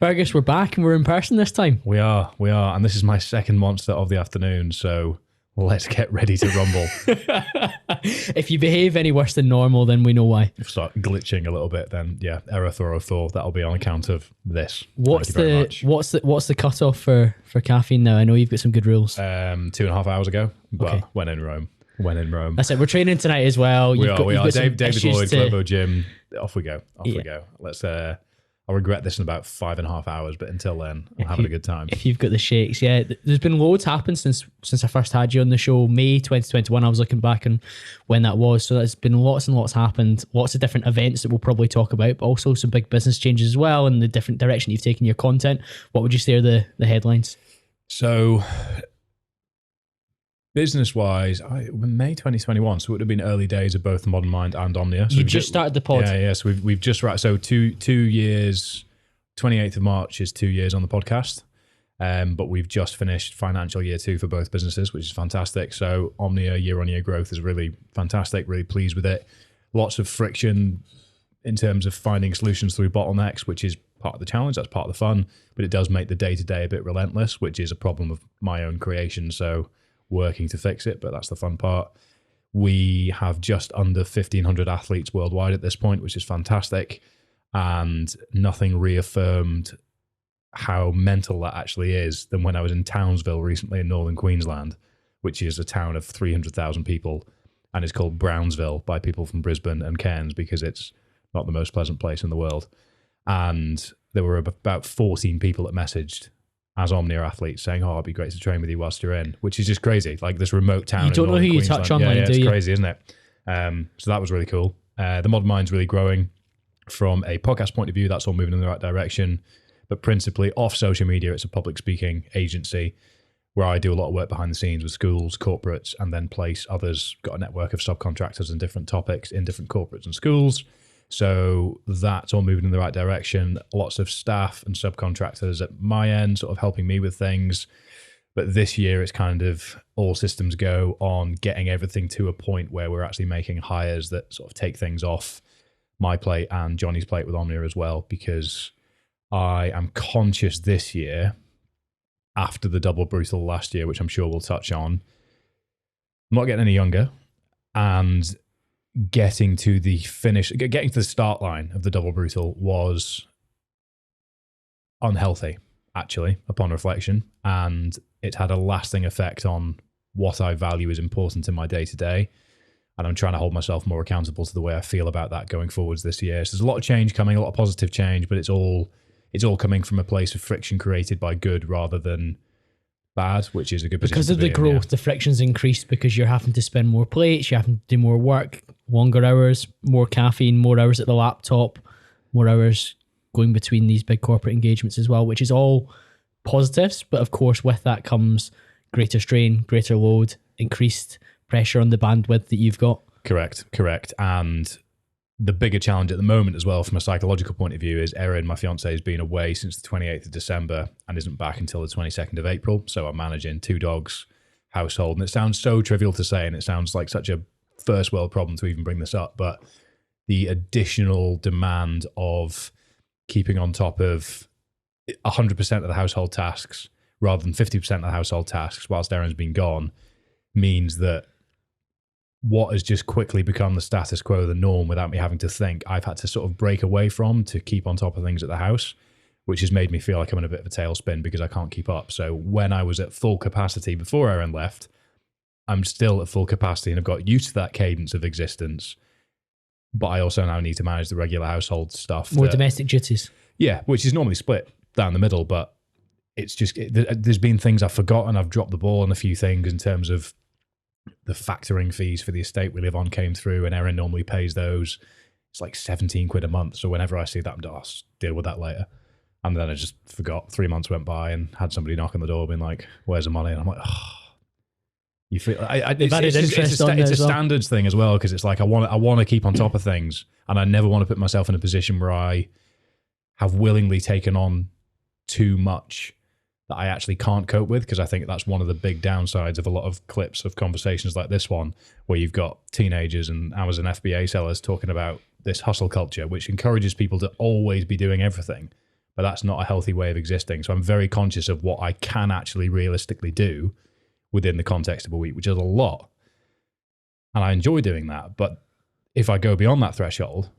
Fergus, we're back and we're in person this time. We are. And this is my second monster of the afternoon, so let's get ready to rumble. If you behave any worse than normal, then we know why. If I start glitching a little bit, then yeah, error thorough Thor, that'll be on account of this. What's the cutoff for caffeine now? I know you've got some good rules. 2.5 hours ago, but Okay. when in Rome. That's it. We're training tonight as well. We are. David Lloyd, to... Globo Gym. Off we go. We go. Let's. I'll regret this in about 5.5 hours, but until then, I'm having a good time. If you've got the shakes, yeah. There's been loads happened since I first had you on the show. May 2021, I was looking back on when that was. So there's been lots and lots happened. Lots of different events that we'll probably talk about, but also some big business changes as well and the different direction you've taken your content. What would you say are the headlines? So, business-wise, May 2021, so it would have been early days of both Modern Mind and Omnia. So you just started the pod. Yeah. So we've just so two years. 28th of March is 2 years on the podcast, but we've just finished financial year 2 for both businesses, which is fantastic. So Omnia year-on-year growth is really fantastic. Really pleased with it. Lots of friction in terms of finding solutions through bottlenecks, which is part of the challenge. That's part of the fun, but it does make the day-to-day a bit relentless, which is a problem of my own creation. So working to fix it, but that's the fun part. We have just under 1,500 athletes worldwide at this point, which is fantastic, and nothing reaffirmed how mental that actually is than when I was in Townsville recently in northern Queensland, which is a town of 300,000 people, and it's called Brownsville by people from Brisbane and Cairns because it's not the most pleasant place in the world. And there were about 14 people that messaged as Omnia athletes saying, "Oh, it'd be great to train with you whilst you're in," which is just crazy. Like this remote town. You don't know who you touch online, do you? It's crazy, isn't it? So that was really cool. The Modern Mind's really growing from a podcast point of view. That's all moving in the right direction. But principally off social media, it's a public speaking agency where I do a lot of work behind the scenes with schools, corporates, and then place others. Got a network of subcontractors and different topics in different corporates and schools. So that's all moving in the right direction. Lots of staff and subcontractors at my end sort of helping me with things. But this year it's kind of all systems go on getting everything to a point where we're actually making hires that sort of take things off my plate and Johnny's plate with Omnia as well, because I am conscious this year, after the double brutal last year, which I'm sure we'll touch on, I'm not getting any younger, and getting to the start line of the double brutal was unhealthy, actually, upon reflection. And it had a lasting effect on what I value as important in my day-to-day. And I'm trying to hold myself more accountable to the way I feel about that going forwards this year. So there's a lot of change coming, a lot of positive change, but it's all coming from a place of friction created by good rather than bad, which is a good position. Because of the growth, the friction's increased because you're having to spend more plates, you're having to do more work, longer hours, more caffeine, more hours at the laptop, more hours going between these big corporate engagements as well, which is all positives. But of course, with that comes greater strain, greater load, increased pressure on the bandwidth that you've got. Correct. And the bigger challenge at the moment as well from a psychological point of view is Erin, my fiance, has been away since the 28th of December and isn't back until the 22nd of April. So I'm managing 2 dogs household. And it sounds so trivial to say, and it sounds like such a first world problem to even bring this up, but the additional demand of keeping on top of 100% of the household tasks rather than 50% of the household tasks whilst Erin's been gone means that what has just quickly become the status quo, the norm, without me having to think, I've had to sort of break away from to keep on top of things at the house, which has made me feel like I'm in a bit of a tailspin because I can't keep up. So when I was at full capacity before Erin left, I'm still at full capacity and I've got used to that cadence of existence. But I also now need to manage the regular household stuff. More domestic duties. Yeah, which is normally split down the middle, but it's just, there's been things I've forgotten. I've dropped the ball on a few things in terms of the factoring fees for the estate we live on came through, and Erin normally pays those. It's like 17 quid a month. So whenever I see that, I'll deal with that later. And then I just forgot. 3 months went by and had somebody knock on the door being like, "Where's the money?" And I'm like, oh. You feel it's a standards thing as well, because it's like I want to keep on top of things, and I never want to put myself in a position where I have willingly taken on too much that I actually can't cope with, because I think that's one of the big downsides of a lot of clips of conversations like this one, where you've got teenagers and Amazon FBA sellers talking about this hustle culture, which encourages people to always be doing everything. but that's not a healthy way of existing. So I'm very conscious of what I can actually realistically do within the context of a week, which is a lot. And I enjoy doing that. But if I go beyond that threshold,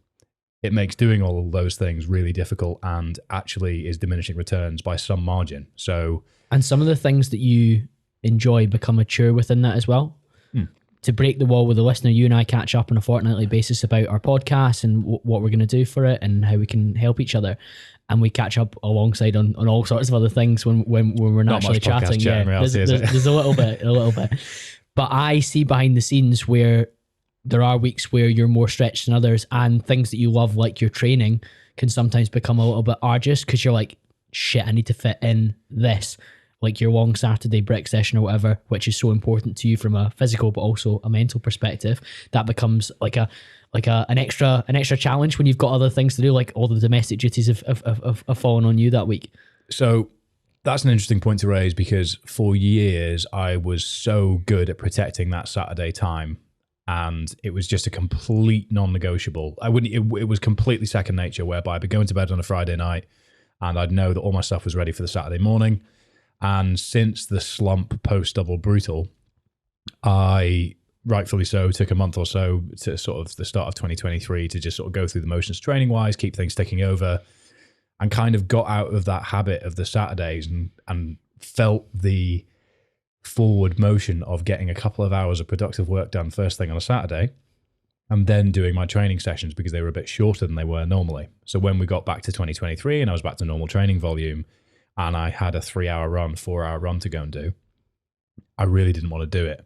it makes doing all of those things really difficult and actually is diminishing returns by some margin. So, and some of the things that you enjoy become mature within that as well. To break the wall with the listener, you and I catch up on a fortnightly basis about our podcast and what we're going to do for it and how we can help each other. And we catch up alongside on all sorts of other things when we're naturally chatting. Yeah, there's a little bit. But I see behind the scenes where there are weeks where you're more stretched than others, and things that you love, like your training, can sometimes become a little bit arduous because you're like, shit, I need to fit in this, like your long Saturday brick session or whatever, which is so important to you from a physical but also a mental perspective. That becomes like an extra challenge when you've got other things to do, like all the domestic duties have fallen on you that week. So that's an interesting point to raise, because for years I was so good at protecting that Saturday time, and it was just a complete non-negotiable. It was completely second nature, whereby I'd be going to bed on a Friday night and I'd know that all my stuff was ready for the Saturday morning. And since the slump post Double Brutal, I, rightfully so, took a month or so to sort of the start of 2023 to just sort of go through the motions training wise, keep things ticking over, and kind of got out of that habit of the Saturdays and felt the forward motion of getting a couple of hours of productive work done first thing on a Saturday, and then doing my training sessions because they were a bit shorter than they were normally. So when we got back to 2023 and I was back to normal training volume, and I had a 4-hour run to go and do, I really didn't want to do it.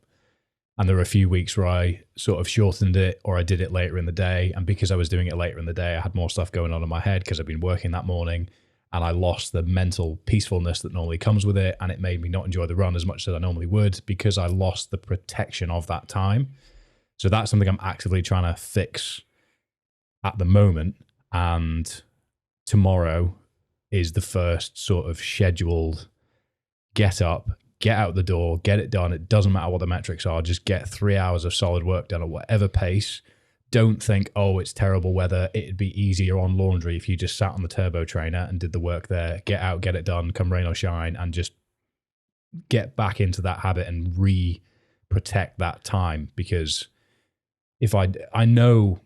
And there were a few weeks where I sort of shortened it, or I did it later in the day. And because I was doing it later in the day, I had more stuff going on in my head because I'd been working that morning, and I lost the mental peacefulness that normally comes with it. And it made me not enjoy the run as much as I normally would because I lost the protection of that time. So that's something I'm actively trying to fix at the moment. And tomorrow is the first sort of scheduled get up, get out the door, get it done. It doesn't matter what the metrics are. Just get 3 hours of solid work done at whatever pace. Don't think, oh, it's terrible weather. It'd be easier on laundry if you just sat on the turbo trainer and did the work there. Get out, get it done, come rain or shine, and just get back into that habit and protect that time. Because if I know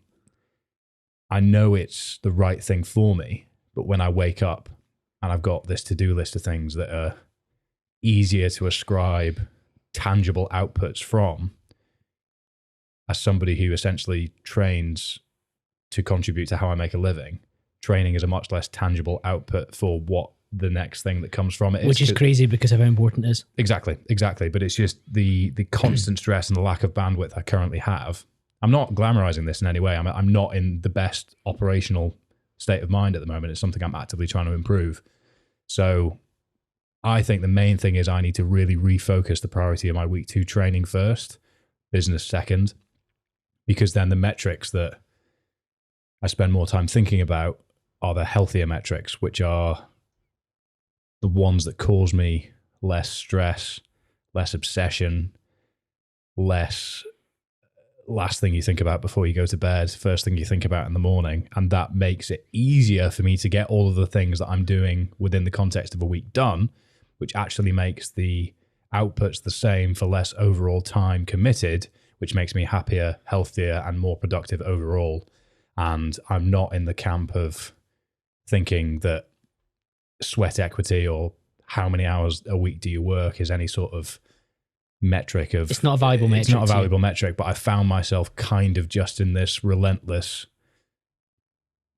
it's the right thing for me, but when I wake up and I've got this to-do list of things that are easier to ascribe tangible outputs from, as somebody who essentially trains to contribute to how I make a living, training is a much less tangible output for what the next thing that comes from it is. Which is crazy because of how important it is. Exactly. But it's just the constant stress and the lack of bandwidth I currently have. I'm not glamorizing this in any way. I'm not in the best operational state of mind at the moment. It's something I'm actively trying to improve. So I think the main thing is I need to really refocus the priority of my week 2 training first, business second, because then the metrics that I spend more time thinking about are the healthier metrics, which are the ones that cause me less stress, less obsession, less last thing you think about before you go to bed, first thing you think about in the morning. And that makes it easier for me to get all of the things that I'm doing within the context of a week done, which actually makes the outputs the same for less overall time committed, which makes me happier, healthier, and more productive overall. And I'm not in the camp of thinking that sweat equity or how many hours a week do you work is any sort of metric of... It's not a valuable metric. It's not a valuable metric, but I found myself kind of just in this relentless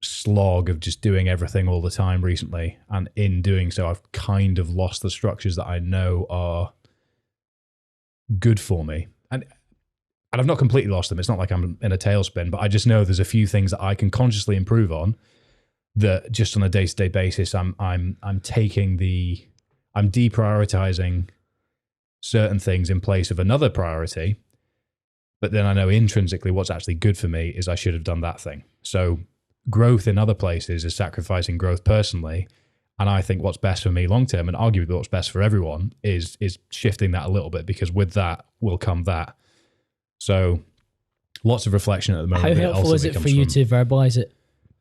slog of just doing everything all the time recently. And in doing so, I've kind of lost the structures that I know are good for me. And I've not completely lost them. It's not like I'm in a tailspin, but I just know there's a few things that I can consciously improve on that just on a day-to-day basis, I'm deprioritizing certain things in place of another priority. But then I know intrinsically what's actually good for me is I should have done that thing. So growth in other places is sacrificing growth personally. And I think what's best for me long-term, and arguably what's best for everyone, is shifting that a little bit, because with that will come that. So lots of reflection at the moment. How helpful is it for you to verbalize it?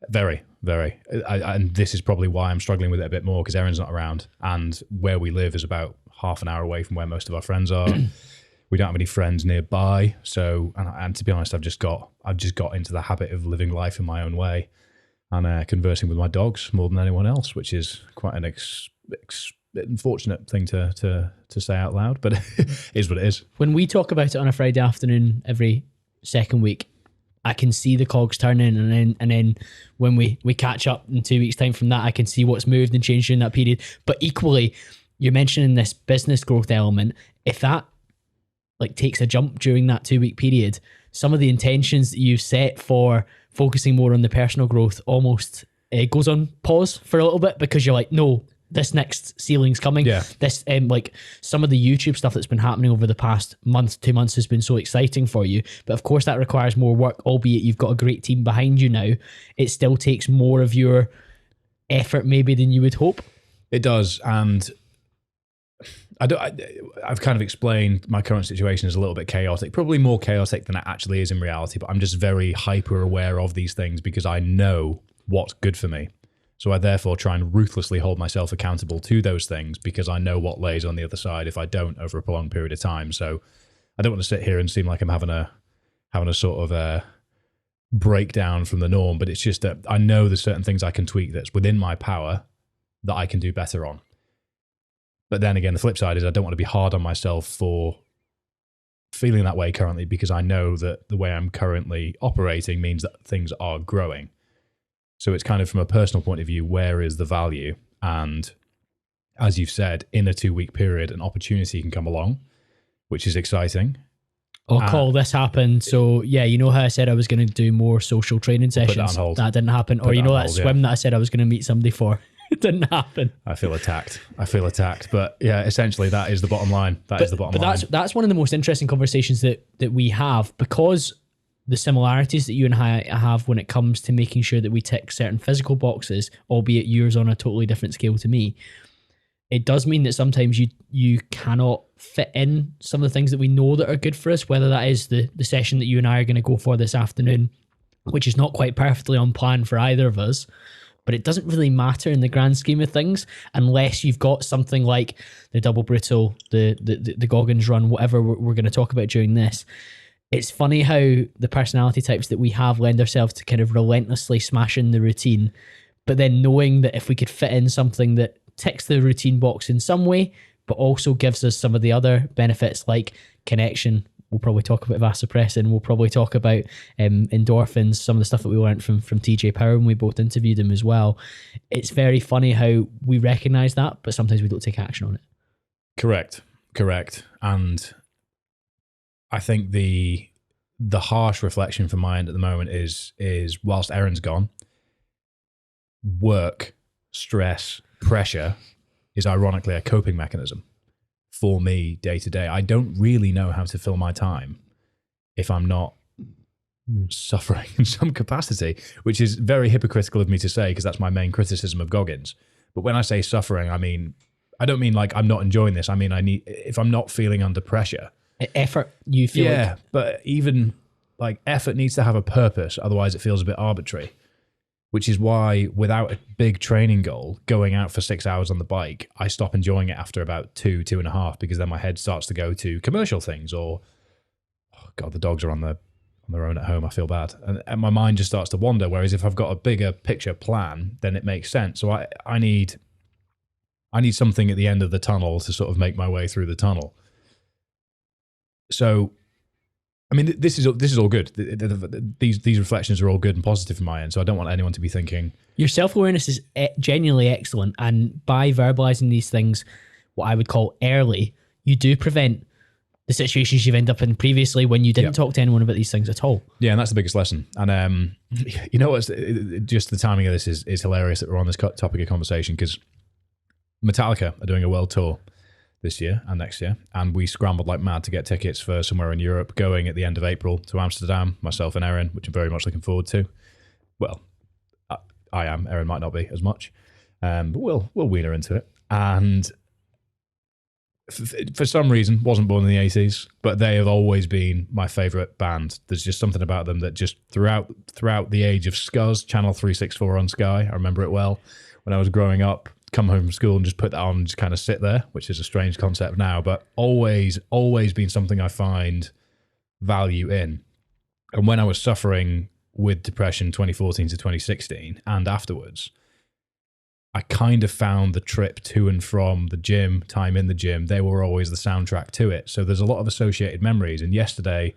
Very, very. And this is probably why I'm struggling with it a bit more, because Erin's not around, and where we live is about half an hour away from where most of our friends are. We don't have any friends nearby, so and to be honest, I've just got into the habit of living life in my own way and conversing with my dogs more than anyone else, which is quite an unfortunate thing to say out loud, but it is what it is. When we talk about it on a Friday afternoon every second week, I can see the cogs turning, and then when we catch up in 2 weeks' time from that, I can see what's moved and changed during that period. But equally, you're mentioning this business growth element. If that like takes a jump during that 2 week period, some of the intentions that you've set for focusing more on the personal growth almost goes on pause for a little bit, because you're like, no, this next ceiling's coming. Yeah. This like some of the YouTube stuff that's been happening over the past month, 2 months has been so exciting for you. But of course that requires more work, albeit you've got a great team behind you now. It still takes more of your effort maybe than you would hope. It does. And I've kind of explained my current situation is a little bit chaotic, probably more chaotic than it actually is in reality, but I'm just very hyper aware of these things because I know what's good for me. So I therefore try and ruthlessly hold myself accountable to those things because I know what lays on the other side if I don't over a prolonged period of time. So I don't want to sit here and seem like I'm having a sort of a breakdown from the norm, but it's just that I know there's certain things I can tweak that's within my power that I can do better on. But then again, the flip side is I don't want to be hard on myself for feeling that way currently, because I know that the way I'm currently operating means that things are growing. So it's kind of from a personal point of view, where is the value? And as you've said, in a 2 week period, an opportunity can come along, which is exciting. Oh, Call, this happened. So yeah, you know how I said I was going to do more social training sessions? Put that on hold. That didn't happen. Or you know that swim that I said I was going to meet somebody for? It didn't happen. I feel attacked. But yeah, essentially that is the bottom line. That is the bottom line. But that's one of the most interesting conversations that we have, because the similarities that you and I have when it comes to making sure that we tick certain physical boxes, albeit yours on a totally different scale to me. It does mean that sometimes you cannot fit in some of the things that we know that are good for us, whether that is the session that you and I are going to go for this afternoon, which is not quite perfectly on plan for either of us. But it doesn't really matter in the grand scheme of things unless you've got something like the double brutal, the Goggins run, whatever we're going to talk about during this. It's funny how the personality types that we have lend ourselves to kind of relentlessly smashing the routine, but then knowing that if we could fit in something that ticks the routine box in some way, but also gives us some of the other benefits like connection. We'll probably talk about vasopressin. We'll probably talk about endorphins, some of the stuff that we learned from TJ Power when we both interviewed him as well. It's very funny how we recognize that, but sometimes we don't take action on it. Correct. And I think the harsh reflection from my end at the moment is whilst Erin's gone, work, stress, pressure is ironically a coping mechanism for me day to day. I don't really know how to fill my time if I'm not suffering in some capacity, which is very hypocritical of me to say because that's my main criticism of Goggins. But when I say suffering, I don't mean like I'm not enjoying this. I mean, if I'm not feeling under pressure. Effort, you feel yeah, but even like effort needs to have a purpose. Otherwise it feels a bit arbitrary. Which is why, without a big training goal, going out for 6 hours on the bike, I stop enjoying it after about 2.5, because then my head starts to go to commercial things or, oh God, the dogs are on their own at home. I feel bad. And my mind just starts to wander. Whereas if I've got a bigger picture plan, then it makes sense. So I need something at the end of the tunnel to sort of make my way through the tunnel. So, I mean, this is all good. These reflections are all good and positive from my end. So I don't want anyone to be thinking your self-awareness is genuinely excellent, and by verbalizing these things, what I would call early, you do prevent the situations you've ended up in previously when you didn't talk to anyone about these things at all. Yeah, and that's the biggest lesson. And you know what's just the timing of this is hilarious that we're on this topic of conversation, because Metallica are doing a world tour this year and next year, and we scrambled like mad to get tickets for somewhere in Europe, going at the end of April to Amsterdam, myself and Erin, which I'm very much looking forward to. Well, I am. Erin might not be as much, but we'll wean her into it. And for some reason, wasn't born in the 80s, but they have always been my favourite band. There's just something about them that just throughout the age of Scuzz, Channel 364 on Sky, I remember it well, when I was growing up, come home from school and just put that on and just kind of sit there, which is a strange concept now, but always been something I find value in. And when I was suffering with depression 2014 to 2016 and afterwards, I kind of found the trip to and from the gym, time in the gym, they were always the soundtrack to it. So there's a lot of associated memories. And yesterday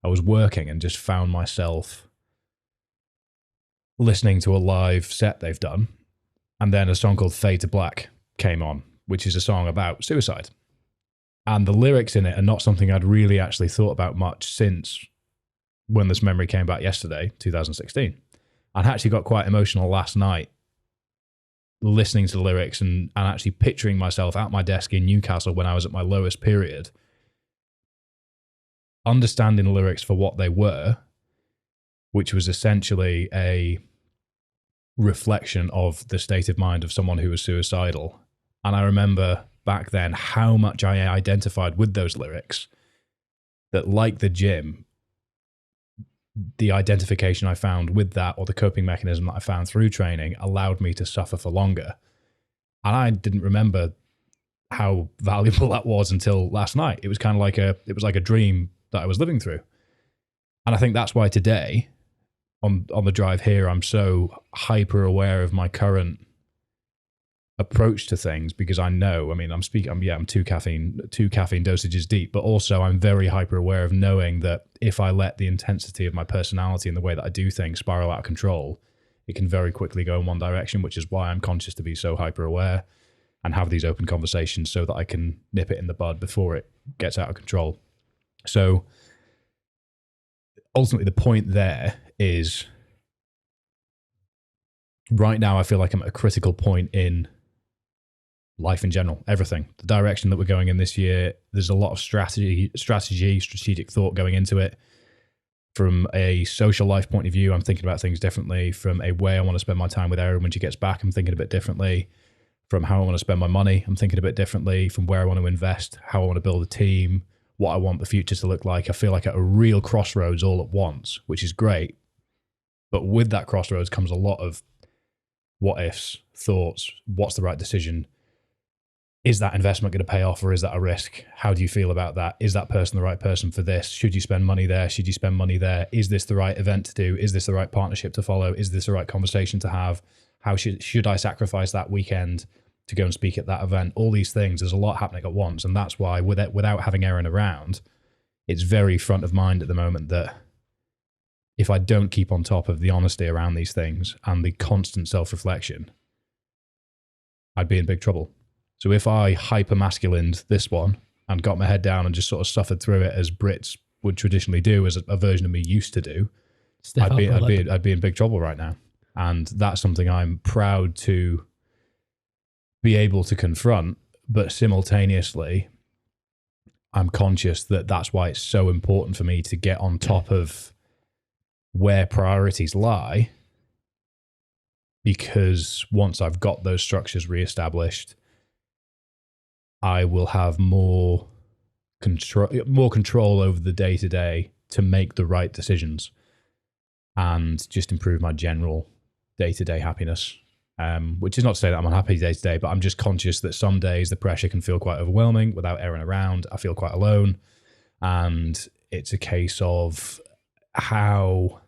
I was working and just found myself listening to a live set they've done. And then a song called Fade to Black came on, which is a song about suicide. And the lyrics in it are not something I'd really actually thought about much since when this memory came back yesterday, 2016. I actually got quite emotional last night listening to the lyrics and actually picturing myself at my desk in Newcastle when I was at my lowest period, understanding the lyrics for what they were, which was essentially a reflection of the state of mind of someone who was suicidal. And I remember back then how much I identified with those lyrics, that like the gym, the identification I found with that, or the coping mechanism that I found through training, allowed me to suffer for longer. And I didn't remember how valuable that was until last night. It was kind of like a dream that I was living through. And I think that's why today on the drive here, I'm so hyper aware of my current approach to things, because I know, I mean, I'm two caffeine dosages deep, but also I'm very hyper aware of knowing that if I let the intensity of my personality and the way that I do things spiral out of control, it can very quickly go in one direction, which is why I'm conscious to be so hyper aware and have these open conversations so that I can nip it in the bud before it gets out of control. So ultimately the point there is, right now I feel like I'm at a critical point in life in general, everything, the direction that we're going in this year. There's a lot of strategic thought going into it. From a social life point of view, I'm thinking about things differently. From a way I want to spend my time with Erin when she gets back, I'm thinking a bit differently. From how I want to spend my money, I'm thinking a bit differently. From where I want to invest, how I want to build a team, what I want the future to look like. I feel like at a real crossroads all at once, which is great. But with that crossroads comes a lot of what ifs, thoughts, what's the right decision? Is that investment going to pay off, or is that a risk? How do you feel about that? Is that person the right person for this? Should you spend money there? Should you spend money there? Is this the right event to do? Is this the right partnership to follow? Is this the right conversation to have? How should I sacrifice that weekend to go and speak at that event? All these things, there's a lot happening at once. And that's why without having Erin around, it's very front of mind at the moment that if I don't keep on top of the honesty around these things and the constant self-reflection, I'd be in big trouble. So if I hyper-masculined this one and got my head down and just sort of suffered through it as Brits would traditionally do, as a version of me used to do, I'd be in big trouble right now. And that's something I'm proud to be able to confront, but simultaneously, I'm conscious that that's why it's so important for me to get on top of where priorities lie, because once I've got those structures reestablished, I will have more control over the day-to-day to make the right decisions and just improve my general day-to-day happiness. Which is not to say that I'm unhappy day-to-day, but I'm just conscious that some days the pressure can feel quite overwhelming. Without Erin around, I feel quite alone. And it's a case of how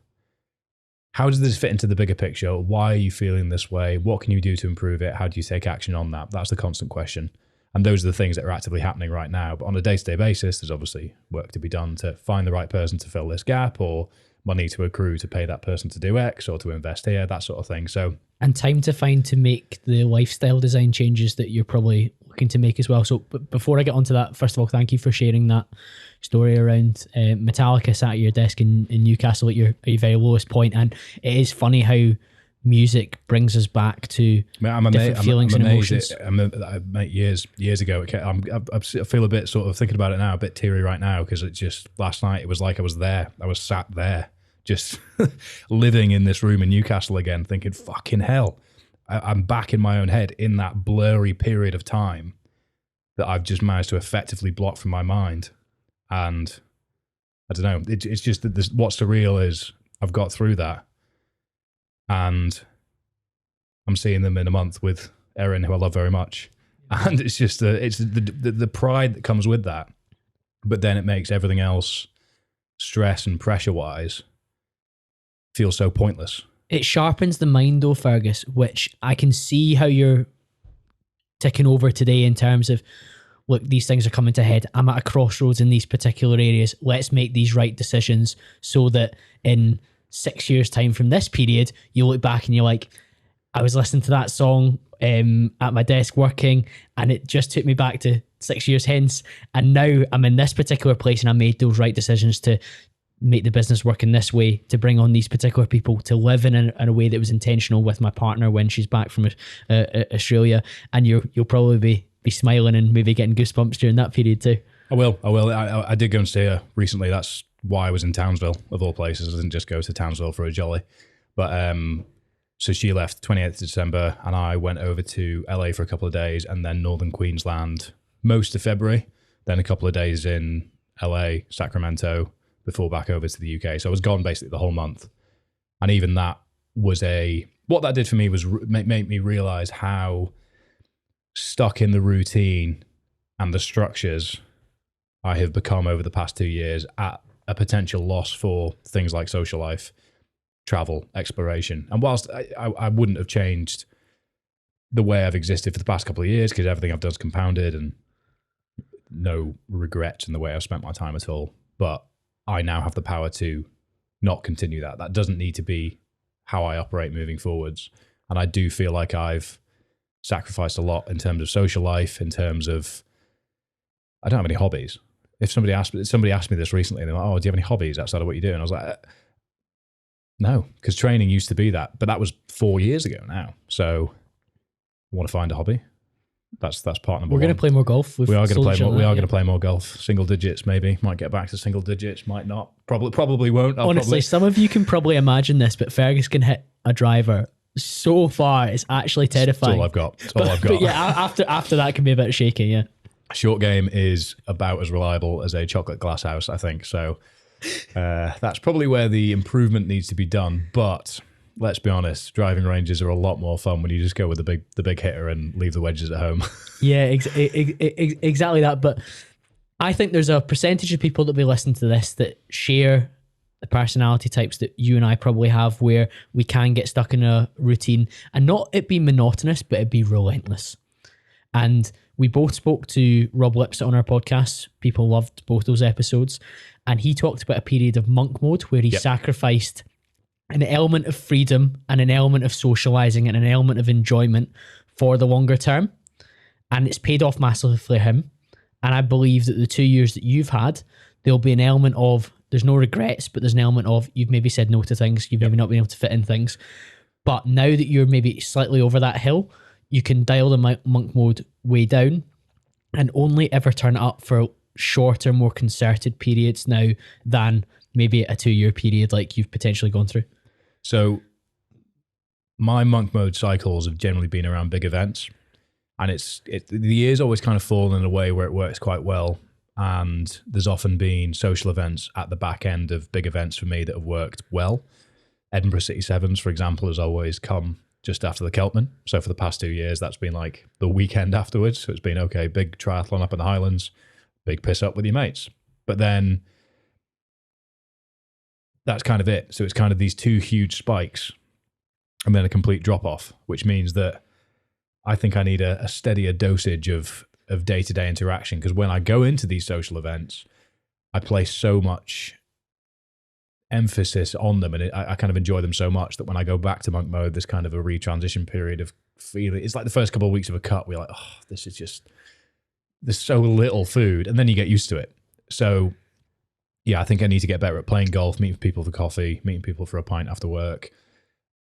does this fit into the bigger picture? Why are you feeling this way? What can you do to improve it? How do you take action on that? That's the constant question. And those are the things that are actively happening right now. But on a day-to-day basis, there's obviously work to be done to find the right person to fill this gap, or money to accrue to pay that person to do X, or to invest here, that sort of thing. So, and time to find to make the lifestyle design changes that you're probably looking to make as well. So before I get onto that, first of all, thank you for sharing that story around Metallica sat at your desk in Newcastle at your very lowest point. And it is funny how music brings us back to different feelings and emotions. Years ago, I feel a bit sort of thinking about it now, a bit teary right now, because it just, last night, it was like I was there. I was sat there, just living in this room in Newcastle again, thinking, fucking hell, I'm back in my own head in that blurry period of time that I've just managed to effectively block from my mind. And I don't know, it's just that what's surreal is I've got through that, and I'm seeing them in a month with Erin, who I love very much. And it's just the pride that comes with that. But then it makes everything else, stress and pressure-wise, feel so pointless. It sharpens the mind though, Fergus, which I can see how you're ticking over today in terms of, look, these things are coming to head. I'm at a crossroads in these particular areas. Let's make these right decisions so that in 6 years' time from this period, you look back and you're like, I was listening to that song at my desk working, and it just took me back to 6 years hence. And now I'm in this particular place, and I made those right decisions to make the business work in this way, to bring on these particular people, to live in a way that was intentional with my partner when she's back from Australia. And you'll probably be smiling and maybe getting goosebumps during that period too. I will. I did go and see her recently. That's why I was in Townsville, of all places. I didn't just go to Townsville for a jolly. But so she left 28th of December, and I went over to LA for a couple of days, and then Northern Queensland most of February, then a couple of days in LA, Sacramento, before back over to the UK. So I was gone basically the whole month. And even that was what that did for me was make me realize how stuck in the routine and the structures I have become over the past 2 years, at a potential loss for things like social life, travel, exploration. And whilst I wouldn't have changed the way I've existed for the past couple of years, because everything I've done is compounded and no regrets in the way I've spent my time at all, but I now have the power to not continue that. That doesn't need to be how I operate moving forwards. And I do feel like I've sacrificed a lot in terms of social life, in terms of, I don't have any hobbies. If somebody asked me this recently, they're like, oh, do you have any hobbies outside of what you're doing? I was like, no, because training used to be that, but that was 4 years ago now. So I want to find a hobby. That's part number one. We're going to play more golf. We are going to play more. We are going to play more golf. Single digits, maybe. Might get back to single digits. Might not. Probably won't. Honestly, some of you can probably imagine this, but Fergus can hit a driver so far, it's actually terrifying. That's all I've got. But yeah, after that can be a bit shaky. Yeah. Short game is about as reliable as a chocolate glass house, I think. So that's probably where the improvement needs to be done. But let's be honest, driving ranges are a lot more fun when you just go with the big hitter and leave the wedges at home. Yeah, exactly that. But I think there's a percentage of people that will be listening to this that share the personality types that you and I probably have, where we can get stuck in a routine and not it be monotonous, but it be relentless. And we both spoke to Rob Lipsett on our podcast. People loved both those episodes. And he talked about a period of monk mode where he sacrificed an element of freedom and an element of socializing and an element of enjoyment for the longer term. And it's paid off massively for him. And I believe that the 2 years that you've had, there'll be an element of, there's no regrets, but there's an element of, you've maybe said no to things, you've maybe not been able to fit in things. But now that you're maybe slightly over that hill, you can dial the monk mode way down and only ever turn it up for shorter, more concerted periods now than maybe a 2 year period like you've potentially gone through. So my monk mode cycles have generally been around big events, and the year's always kind of fallen in a way where it works quite well. And there's often been social events at the back end of big events for me that have worked well. Edinburgh City Sevens, for example, has always come just after the Keltman. So for the past 2 years, that's been like the weekend afterwards. So it's been, okay, big triathlon up in the Highlands, big piss up with your mates. But then that's kind of it. So it's kind of these two huge spikes and then a complete drop off, which means that I think I need a steadier dosage of day-to-day interaction, because when I go into these social events, I place so much emphasis on them, and I kind of enjoy them so much that when I go back to monk mode, there's kind of a retransition period of feeling. It's like the first couple of weeks of a cut, we're like, oh, this is just, there's so little food, and then you get used to it. So yeah, I think I need to get better at playing golf, meeting people for coffee, meeting people for a pint after work,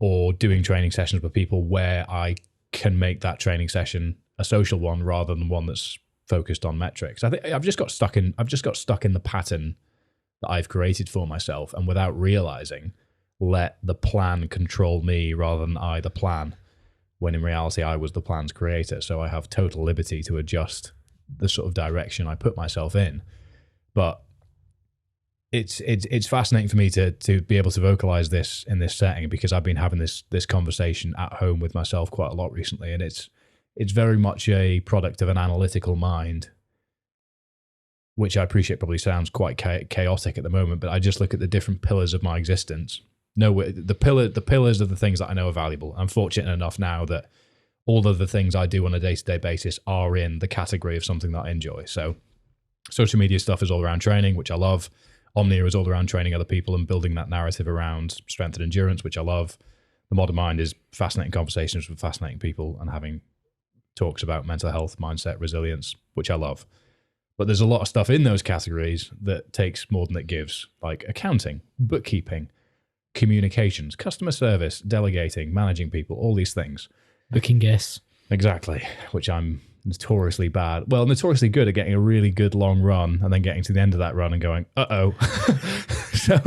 or doing training sessions with people where I can make that training session a social one rather than one that's focused on metrics. I think I've just got stuck in the pattern that I've created for myself, and without realizing, let the plan control me rather than I the plan, when in reality I was the plan's creator. So I have total liberty to adjust the sort of direction I put myself in. But it's fascinating for me to be able to vocalize this in this setting, because I've been having this conversation at home with myself quite a lot recently, and it's very much a product of an analytical mind, which I appreciate probably sounds quite chaotic at the moment, but I just look at the different pillars of my existence. No, the pillars of the things that I know are valuable. I'm fortunate enough now that all of the things I do on a day-to-day basis are in the category of something that I enjoy. So social media stuff is all around training, which I love. Omnia is all around training other people and building that narrative around strength and endurance, which I love. The Modern Mind is fascinating conversations with fascinating people and having talks about mental health, mindset, resilience, which I love. But there's a lot of stuff in those categories that takes more than it gives, like accounting, bookkeeping, communications, customer service, delegating, managing people, all these things. Booking guests. Exactly, which I'm notoriously good at getting a really good long run and then getting to the end of that run and going, uh-oh. So,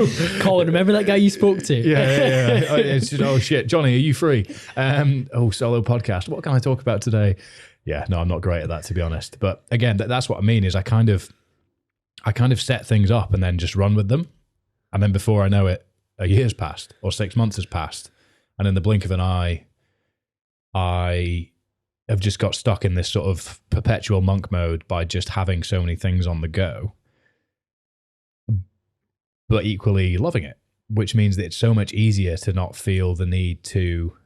Colin, remember that guy you spoke to? Yeah. It's just, oh shit, Johnny, are you free? Solo podcast. What can I talk about today? Yeah, no, I'm not great at that, to be honest. But again, that's what I mean is I kind of set things up and then just run with them. And then before I know it, a year's passed or 6 months has passed. And in the blink of an eye, I have just got stuck in this sort of perpetual monk mode by just having so many things on the go, but equally loving it, which means that it's so much easier to not feel the need to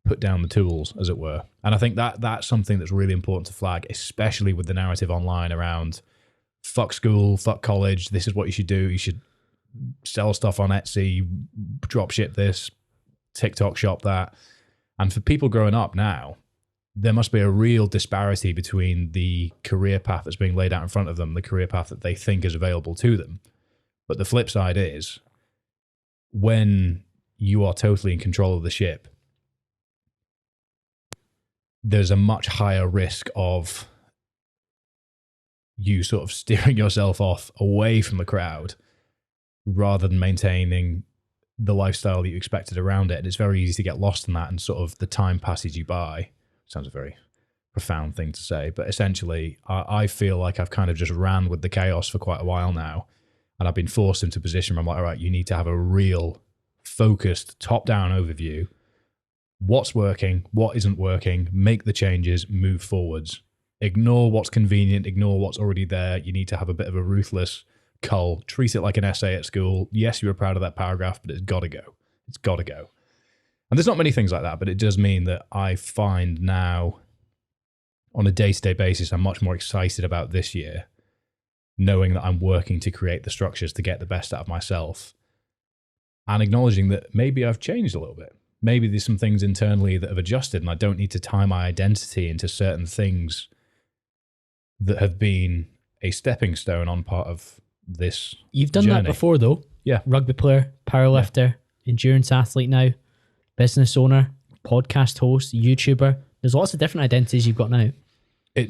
put down the tools, as it were. And I think that that's something that's really important to flag, especially with the narrative online around fuck school, fuck college, this is what you should do. You should sell stuff on Etsy, drop ship this, TikTok shop that. And for people growing up now, there must be a real disparity between the career path that's being laid out in front of them, the career path that they think is available to them. But the flip side is, when you are totally in control of the ship, there's a much higher risk of you sort of steering yourself off away from the crowd rather than maintaining the lifestyle that you expected around it. And it's very easy to get lost in that, and sort of the time passes you by. Sounds a very profound thing to say, but essentially I feel like I've kind of just ran with the chaos for quite a while now, and I've been forced into a position where I'm like, all right, you need to have a real focused top-down overview. What's working, what isn't working, make the changes, move forwards. Ignore what's convenient, ignore what's already there. You need to have a bit of a ruthless cull. Treat it like an essay at school. Yes, you were proud of that paragraph, but it's got to go. It's got to go. And there's not many things like that, but it does mean that I find now on a day-to-day basis, I'm much more excited about this year, knowing that I'm working to create the structures to get the best out of myself, and acknowledging that maybe I've changed a little bit. Maybe there's some things internally that have adjusted, and I don't need to tie my identity into certain things that have been a stepping stone on part of this You've done journey. that before, though. Yeah. Rugby player, powerlifter, endurance athlete now, business owner, podcast host, YouTuber. There's lots of different identities you've got now. I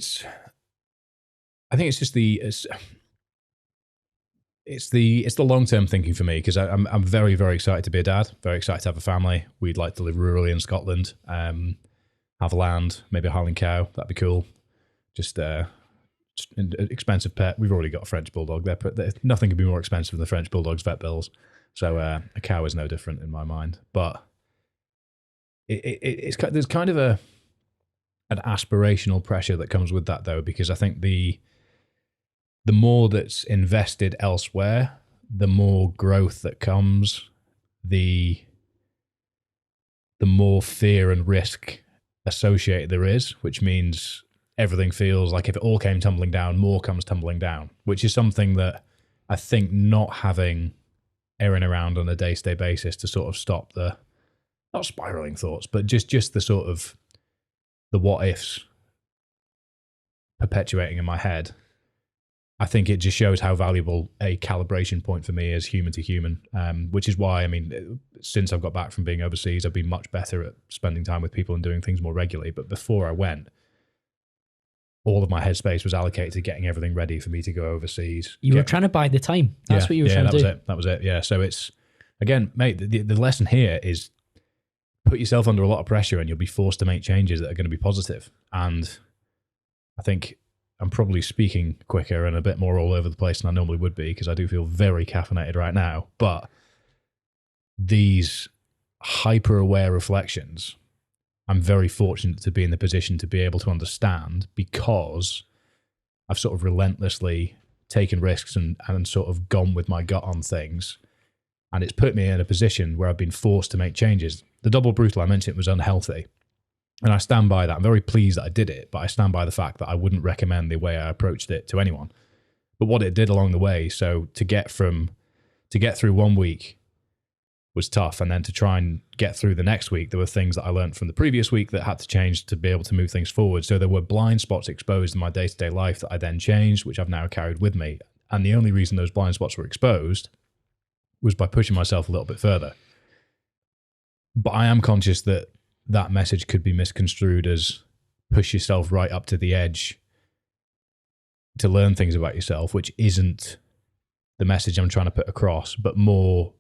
think it's just it's the long-term thinking for me, because I'm very, very excited to be a dad, very excited to have a family. We'd like to live rurally in Scotland, have land, maybe a Highland cow. That'd be cool. Just an expensive pet. We've already got a French bulldog. Nothing could be more expensive than the French bulldog's vet bills. So a cow is no different in my mind. But there's kind of an aspirational pressure that comes with that, though, because I think the more that's invested elsewhere, the more growth that comes, the more fear and risk associated there is, which means everything feels like if it all came tumbling down, more comes tumbling down, which is something that I think not having Erin around on a day-to-day basis to sort of stop the, not spiraling thoughts, but just the sort of the what ifs perpetuating in my head. I think it just shows how valuable a calibration point for me is human to human, which is why, I mean, since I've got back from being overseas, I've been much better at spending time with people and doing things more regularly. But before I went, all of my headspace was allocated to getting everything ready for me to go overseas. You were trying to buy the time. That's what you were trying to do. That was it. Yeah. So it's, again, mate, the lesson here is put yourself under a lot of pressure and you'll be forced to make changes that are going to be positive. And I think I'm probably speaking quicker and a bit more all over the place than I normally would be because I do feel very caffeinated right now. But these hyper-aware reflections, I'm very fortunate to be in the position to be able to understand because I've sort of relentlessly taken risks and sort of gone with my gut on things. And it's put me in a position where I've been forced to make changes. The double brutal I mentioned was unhealthy. And I stand by that. I'm very pleased that I did it, but I stand by the fact that I wouldn't recommend the way I approached it to anyone. But what it did along the way, so to get through 1 week was tough. And then to try and get through the next week, there were things that I learned from the previous week that had to change to be able to move things forward. So there were blind spots exposed in my day-to-day life that I then changed, which I've now carried with me. And the only reason those blind spots were exposed was by pushing myself a little bit further. But I am conscious that that message could be misconstrued as push yourself right up to the edge to learn things about yourself, which isn't the message I'm trying to put across, but more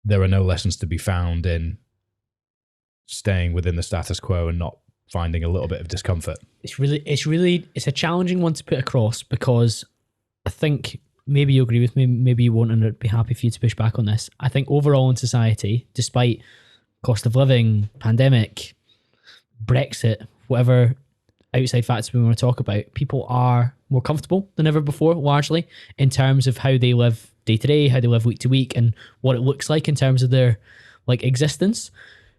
there are no lessons to be found in staying within the status quo and not finding a little bit of discomfort. It's a challenging one to put across because I think maybe you'll agree with me, maybe you won't, and I'd be happy for you to push back on this. I think overall in society, despite cost of living, pandemic, Brexit, whatever outside factors we want to talk about, people are more comfortable than ever before, largely, in terms of how they live day to day, how they live week to week, and what it looks like in terms of their existence.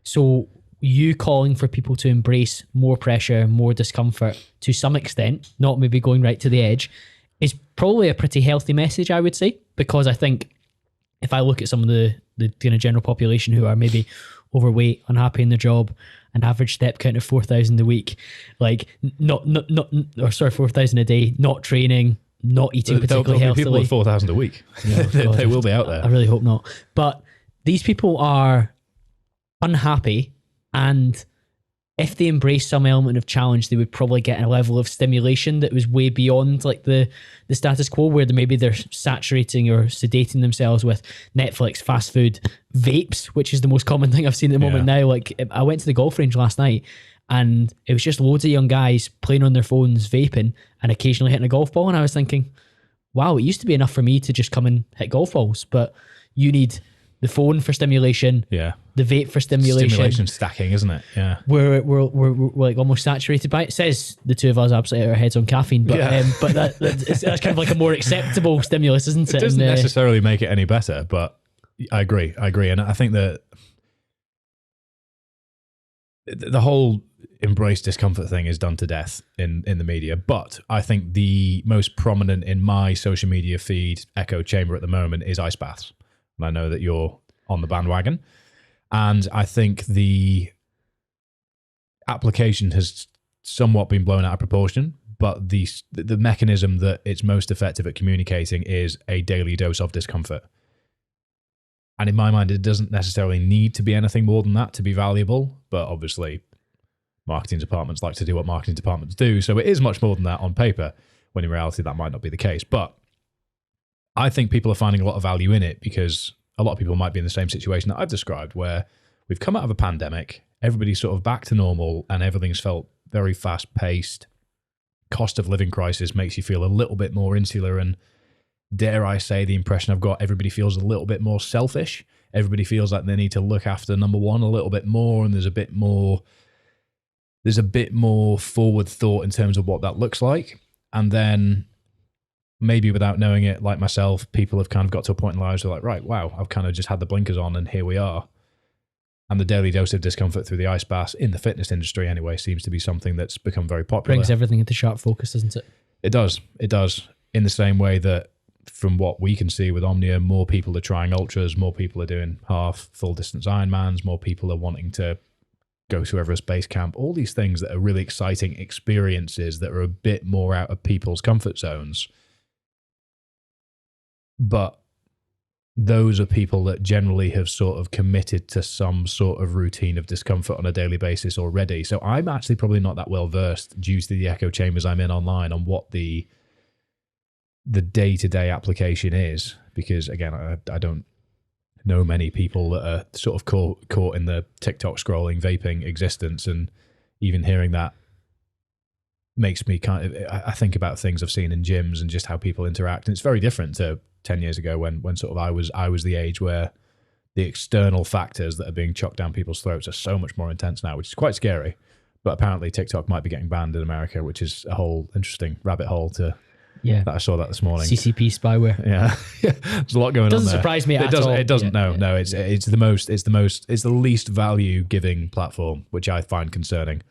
So you calling for people to embrace more pressure, more discomfort to some extent, not maybe going right to the edge, is probably a pretty healthy message, I would say, because I think if I look at some of the kind of general population who are maybe overweight, unhappy in their job, and average step count of 4,000 a week, 4,000 a day, not training, not eating particularly healthily. People with 4,000 a week. Yeah, they will be out there. I really hope not. But these people are unhappy, and if they embrace some element of challenge, they would probably get a level of stimulation that was way beyond the status quo, where maybe they're saturating or sedating themselves with Netflix, fast food, vapes, which is the most common thing I've seen at the moment now. I went to the golf range last night and it was just loads of young guys playing on their phones, vaping, and occasionally hitting a golf ball. And I was thinking, wow, it used to be enough for me to just come and hit golf balls, but you need the phone for stimulation, the vape for stimulation. Stimulation stacking, isn't it? Yeah. We're like almost saturated by it. It says the two of us absolutely hit our heads on caffeine, but that's kind of like a more acceptable stimulus, isn't it? It doesn't necessarily make it any better, but I agree. And I think that the whole embrace discomfort thing is done to death in the media. But I think the most prominent in my social media feed echo chamber at the moment is ice baths. And I know that you're on the bandwagon. And I think the application has somewhat been blown out of proportion, but the mechanism that it's most effective at communicating is a daily dose of discomfort. And in my mind, it doesn't necessarily need to be anything more than that to be valuable. But obviously, marketing departments like to do what marketing departments do. So it is much more than that on paper, when in reality, that might not be the case. But I think people are finding a lot of value in it because a lot of people might be in the same situation that I've described, where we've come out of a pandemic, everybody's sort of back to normal and everything's felt very fast paced. Cost of living crisis makes you feel a little bit more insular, and dare I say, the impression I've got, everybody feels a little bit more selfish. Everybody feels like they need to look after number one a little bit more, and there's a bit more forward thought in terms of what that looks like. And then maybe without knowing it, like myself, people have kind of got to a point in lives where like, right, wow, I've kind of just had the blinkers on and here we are. And the daily dose of discomfort through the ice bath in the fitness industry anyway seems to be something that's become very popular. Brings everything into sharp focus, doesn't it? It does. In the same way that from what we can see with Omnia, more people are trying ultras, more people are doing half, full distance Ironmans, more people are wanting to go to Everest Base Camp, all these things that are really exciting experiences that are a bit more out of people's comfort zones. But those are people that generally have sort of committed to some sort of routine of discomfort on a daily basis already. So I'm actually probably not that well versed, due to the echo chambers I'm in online, on what the day-to-day application is, because again, I don't know many people that are sort of caught in the TikTok scrolling, vaping existence, and even hearing that makes me I think about things I've seen in gyms and just how people interact. And it's very different to 10 years ago when sort of I was the age where the external factors that are being chucked down people's throats are so much more intense now, which is quite scary. But apparently TikTok might be getting banned in America, which is a whole interesting rabbit hole that I saw that this morning. CCP spyware. Yeah. There's a lot going on there. Doesn't surprise me at all. It doesn't. No. It's the least value giving platform, which I find concerning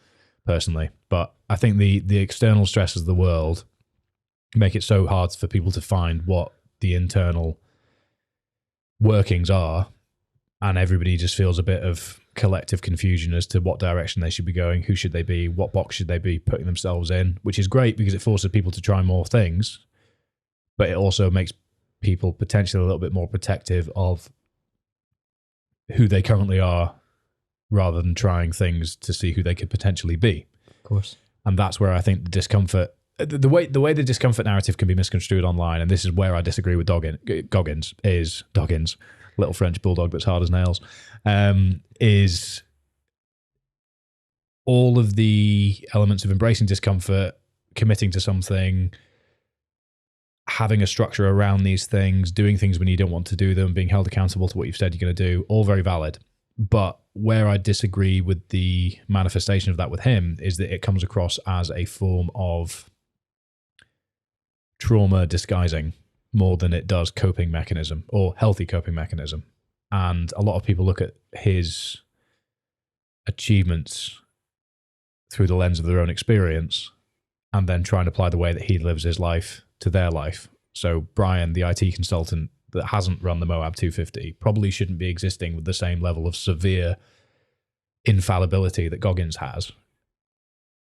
personally. But I think the external stresses of the world make it so hard for people to find what the internal workings are, and everybody just feels a bit of collective confusion as to what direction they should be going, who should they be, what box should they be putting themselves in, which is great because it forces people to try more things, but it also makes people potentially a little bit more protective of who they currently are rather than trying things to see who they could potentially be. Of course. And that's where I think the discomfort, the way the discomfort narrative can be misconstrued online, and this is where I disagree with Goggins, little French bulldog that's hard as nails, is all of the elements of embracing discomfort, committing to something, having a structure around these things, doing things when you don't want to do them, being held accountable to what you've said you're going to do, all very valid. But where I disagree with the manifestation of that with him is that it comes across as a form of trauma disguising more than it does coping mechanism or healthy coping mechanism. And a lot of people look at his achievements through the lens of their own experience and then try and apply the way that he lives his life to their life. So Brian, the IT consultant that hasn't run the Moab 250, probably shouldn't be existing with the same level of severe infallibility that Goggins has.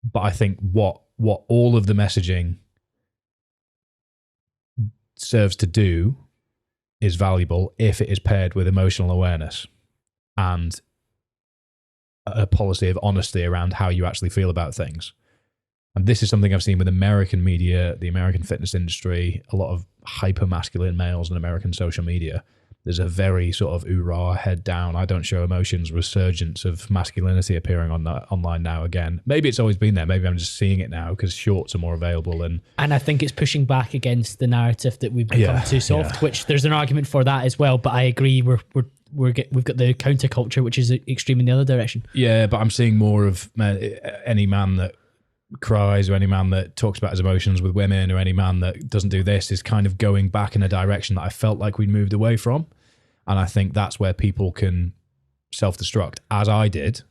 But I think what all of the messaging serves to do is valuable if it is paired with emotional awareness and a policy of honesty around how you actually feel about things. And this is something I've seen with American media, the American fitness industry, a lot of hyper-masculine males in American social media. There's a very sort of oorah, head down, I don't show emotions, resurgence of masculinity appearing online now again. Maybe it's always been there. Maybe I'm just seeing it now because shorts are more available. And I think it's pushing back against the narrative that we've become too soft, which there's an argument for that as well. But I agree, we've got the counterculture, which is extreme in the other direction. Yeah, but I'm seeing more of any man that cries or any man that talks about his emotions with women or any man that doesn't do this is kind of going back in a direction that I felt like we'd moved away from. And I think that's where people can self-destruct, as I did,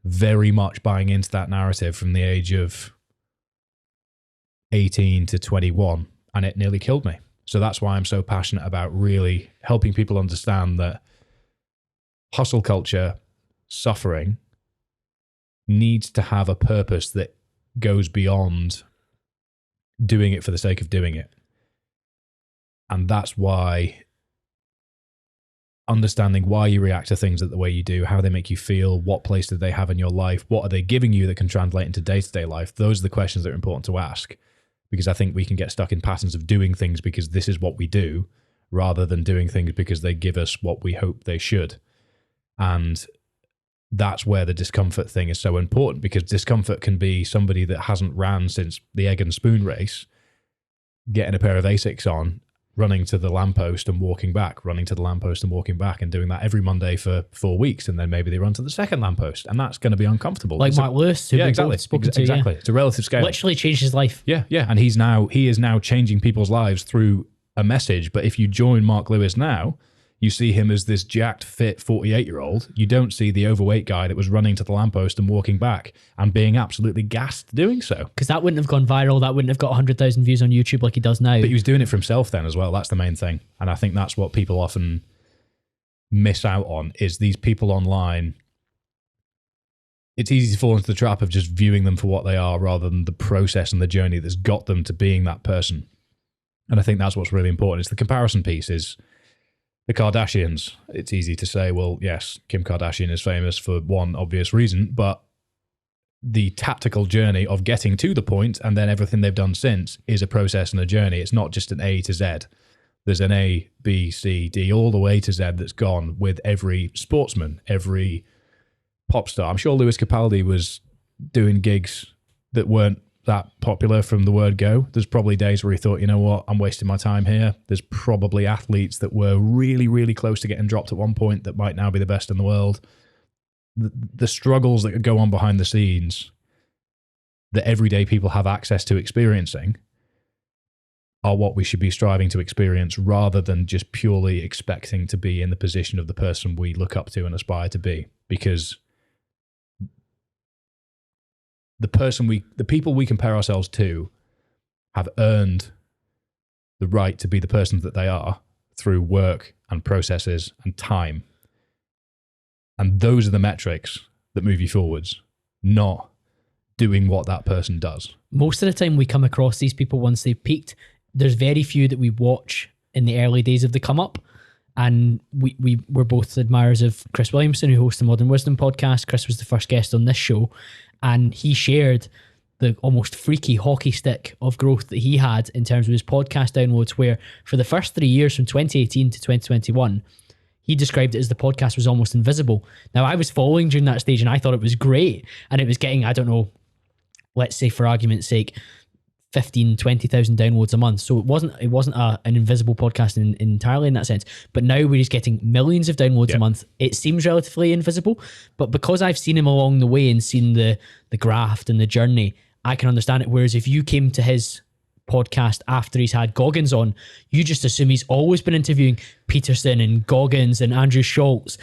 very much buying into that narrative from the age of 18 to 21, and it nearly killed me. So that's why I'm so passionate about really helping people understand that hustle culture, suffering, needs to have a purpose that goes beyond doing it for the sake of doing it. And that's why understanding why you react to things the way you do, how they make you feel, what place do they have in your life, what are they giving you that can translate into day-to-day life, those are the questions that are important to ask. Because I think we can get stuck in patterns of doing things because this is what we do, rather than doing things because they give us what we hope they should. And that's where the discomfort thing is so important, because discomfort can be somebody that hasn't ran since the egg and spoon race, getting a pair of Asics on, running to the lamppost and walking back, running to the lamppost and walking back, and doing that every Monday for 4 weeks. And then maybe they run to the second lamppost, and that's going to be uncomfortable. Like Mark Lewis, who exactly. Exactly. It's a relative scale. Literally changed his life. Yeah. And he is now changing people's lives through a message. But if you join Mark Lewis now, you see him as this jacked, fit 48-year-old. You don't see the overweight guy that was running to the lamppost and walking back and being absolutely gassed doing so. Because that wouldn't have gone viral. That wouldn't have got 100,000 views on YouTube like he does now. But he was doing it for himself then as well. That's the main thing. And I think that's what people often miss out on, is these people online. It's easy to fall into the trap of just viewing them for what they are rather than the process and the journey that's got them to being that person. And I think that's what's really important. It's the comparison piece. Is the Kardashians. It's easy to say, well, yes, Kim Kardashian is famous for one obvious reason, but the tactical journey of getting to the point and then everything they've done since is a process and a journey. It's not just an A to Z. There's an A, B, C, D, all the way to Z that's gone with every sportsman, every pop star. I'm sure Lewis Capaldi was doing gigs that weren't that popular from the word go. There's probably days where he thought, you know what, I'm wasting my time here. There's probably athletes that were really, really close to getting dropped at one point that might now be the best in the world. The struggles that go on behind the scenes that everyday people have access to experiencing are what we should be striving to experience, rather than just purely expecting to be in the position of the person we look up to and aspire to be. Because the people we compare ourselves to have earned the right to be the person that they are through work and processes and time. And those are the metrics that move you forwards, not doing what that person does. Most of the time we come across these people once they've peaked. There's very few that we watch in the early days of the come up. And we're both admirers of Chris Williamson, who hosts the Modern Wisdom podcast. Chris was the first guest on this show, and he shared the almost freaky hockey stick of growth that he had in terms of his podcast downloads, where for the first 3 years from 2018 to 2021, he described it as the podcast was almost invisible. Now, I was following during that stage and I thought it was great, and it was getting, I don't know, let's say for argument's sake, 15, 20,000 downloads a month. So it wasn't an invisible podcast entirely in that sense. But now where he's getting millions of downloads a month, it seems relatively invisible. But because I've seen him along the way and seen the graft and the journey, I can understand it. Whereas if you came to his podcast after he's had Goggins on, you just assume he's always been interviewing Peterson and Goggins and Andrew Schultz.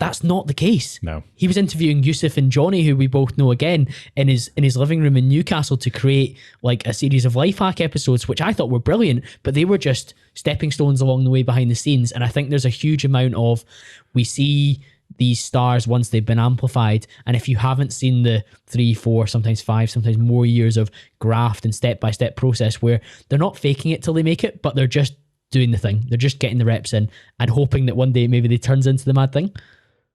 That's not the case. No. He was interviewing Yusuf and Johnny, who we both know, again, in his living room in Newcastle to create like a series of life hack episodes, which I thought were brilliant, but they were just stepping stones along the way behind the scenes. And I think there's a huge amount of, we see these stars once they've been amplified, and if you haven't seen the 3, 4, sometimes 5, sometimes more years of graft and step-by-step process where they're not faking it till they make it, but they're just doing the thing. They're just getting the reps in and hoping that one day maybe they turns into the mad thing.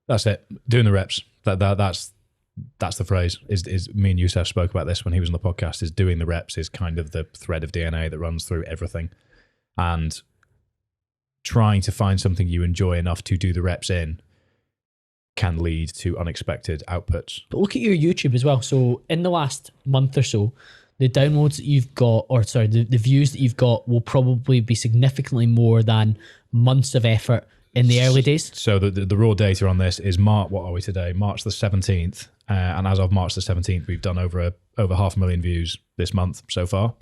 That's it. Doing the reps. That's the phrase. Is me and Yusuf spoke about this when he was on the podcast. Is doing the reps is kind of the thread of DNA that runs through everything, and trying to find something you enjoy enough to do the reps in can lead to unexpected outputs. But look at your YouTube as well. So in the last month or so, the downloads that you've got, or sorry, the views that you've got will probably be significantly more than months of effort in the early days. So the raw data on this is what are we today? March the 17th. And as of March the 17th, we've done over 500,000 views this month so far.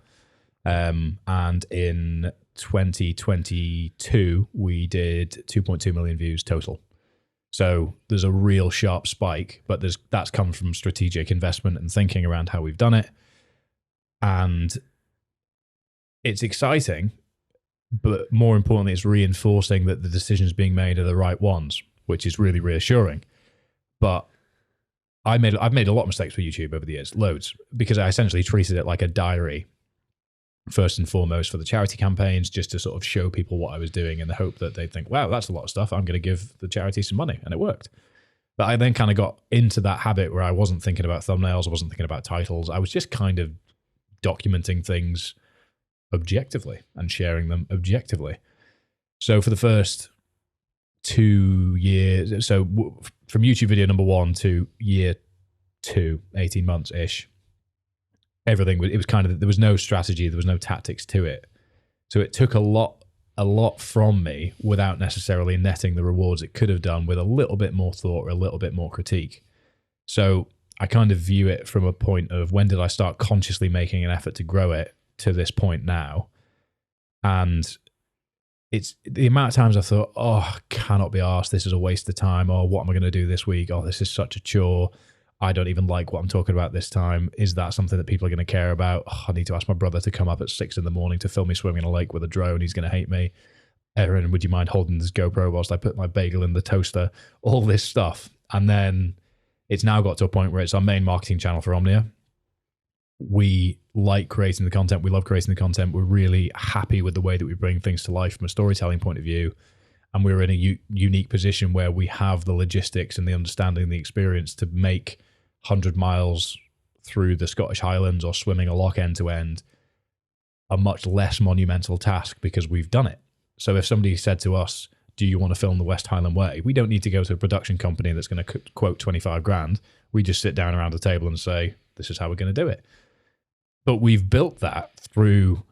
And in 2022, we did 2.2 million views total. So there's a real sharp spike, but that's come from strategic investment and thinking around how we've done it. And it's exciting, but more importantly, it's reinforcing that the decisions being made are the right ones, which is really reassuring. But I've made a lot of mistakes with YouTube over the years, loads, because I essentially treated it like a diary, first and foremost for the charity campaigns, just to sort of show people what I was doing in the hope that they'd think, wow, that's a lot of stuff. I'm going to give the charity some money. And it worked. But I then kind of got into that habit where I wasn't thinking about thumbnails. I wasn't thinking about titles. I was just kind of documenting things objectively and sharing them objectively. So for the first 2 years, so from YouTube video number 1 to year 2, 18 months-ish, everything, it was kind of, there was no strategy, there was no tactics to it. So it took a lot from me without necessarily netting the rewards it could have done with a little bit more thought or a little bit more critique. So I kind of view it from a point of, when did I start consciously making an effort to grow it to this point now? And it's the amount of times I thought, oh, cannot be arsed, this is a waste of time, or what am I going to do this week? Oh, this is such a chore. I don't even like what I'm talking about this time. Is that something that people are going to care about? Oh, I need to ask my brother to come up at 6 a.m. to film me swimming in a lake with a drone. He's going to hate me. Erin, would you mind holding this GoPro whilst I put my bagel in the toaster? All this stuff. And then it's now got to a point where it's our main marketing channel for Omnia. We like creating the content. We love creating the content. We're really happy with the way that we bring things to life from a storytelling point of view. And we're in a unique position where we have the logistics and the understanding and the experience to make 100 miles through the Scottish Highlands or swimming a loch end to end a much less monumental task, because we've done it. So if somebody said to us, do you want to film the West Highland Way? We don't need to go to a production company that's going to quote 25 grand. We just sit down around the table and say, this is how we're going to do it. But we've built that through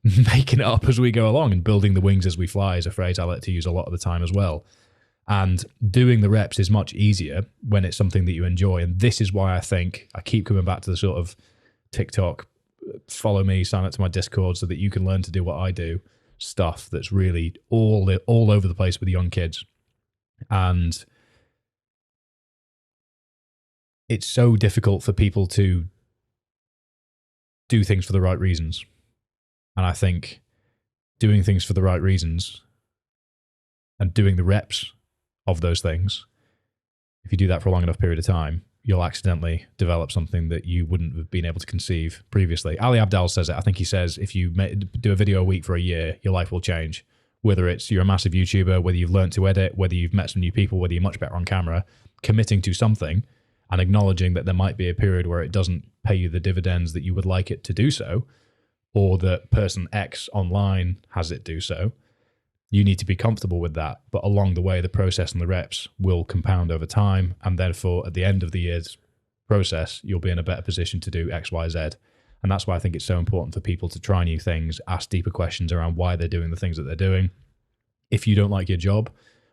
making it up as we go along, and building the wings as we fly is a phrase I like to use a lot of the time as well. And doing the reps is much easier when it's something that you enjoy. And this is why I think I keep coming back to the sort of TikTok, follow me, sign up to my Discord so that you can learn to do what I do stuff that's really all over the place with young kids. And it's so difficult for people to do things for the right reasons. And I think doing things for the right reasons and doing the reps of those things, if you do that for a long enough period of time, you'll accidentally develop something that you wouldn't have been able to conceive previously. Ali Abdaal says it. I think he says if you do a video a week for a year, your life will change. Whether it's you're a massive YouTuber, whether you've learned to edit, whether you've met some new people, whether you're much better on camera, committing to something and acknowledging that there might be a period where it doesn't pay you the dividends that you would like it to do so, or that person X online has it do so. You need to be comfortable with that. But along the way, the process and the reps will compound over time. And therefore, at the end of the year's process, you'll be in a better position to do X, Y, Z. And that's why I think it's so important for people to try new things, ask deeper questions around why they're doing the things that they're doing. If you don't like your job,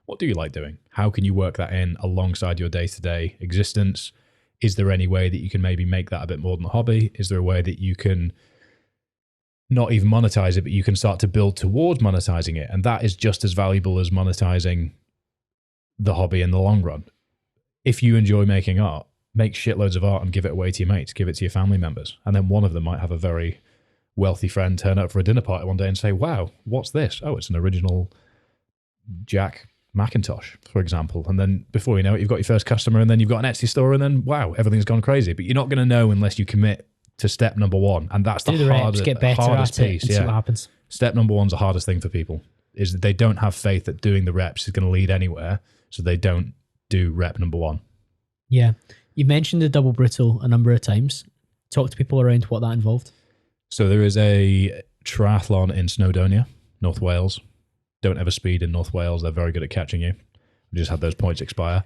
what do you like doing? How can you work that in alongside your day-to-day existence? Is there any way that you can maybe make that a bit more than a hobby? Is there a way that you can not even monetize it, but you can start to build towards monetizing it? And that is just as valuable as monetizing the hobby in the long run. If you enjoy making art, make shitloads of art and give it away to your mates, give it to your family members. And then one of them might have a very wealthy friend turn up for a dinner party one day and say, wow, what's this? Oh, it's an original Jack Macintosh, for example. And then before you know it, you've got your first customer, and then you've got an Etsy store, and then wow, everything's gone crazy. But you're not going to know unless you commit to step number one. And that's the hardest, get better hardest at it piece. and see what happens. Step number one's the hardest thing for people, is that they don't have faith that doing the reps is going to lead anywhere. So they don't do rep number one. Yeah. You mentioned the double brittle a number of times. Talk to people around what that involved. So there is a triathlon in Snowdonia, North Wales. Don't ever speed in North Wales. They're very good at catching you. We just had those points expire.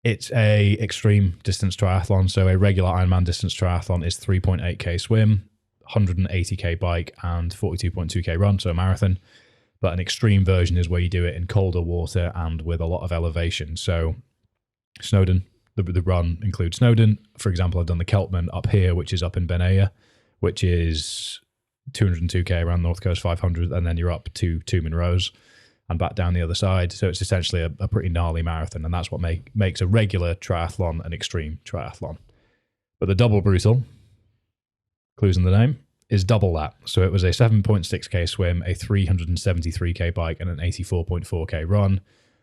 It's a extreme distance triathlon. So a regular Ironman distance triathlon is 3.8k swim, 180k bike, and 42.2k run, so a marathon. But an extreme version is where you do it in colder water and with a lot of elevation. So Snowdon, the run includes Snowdon. For example, I've done the Keltman up here, which is up in Benaya, which is 202k around North Coast 500, and then you're up to Two Monroes and back down the other side. So it's essentially a pretty gnarly marathon, and that's what makes a regular triathlon an extreme triathlon. But the double brutal, clues in the name, is double that. So it was a 7.6k swim, a 373k bike, and an 84.4k run.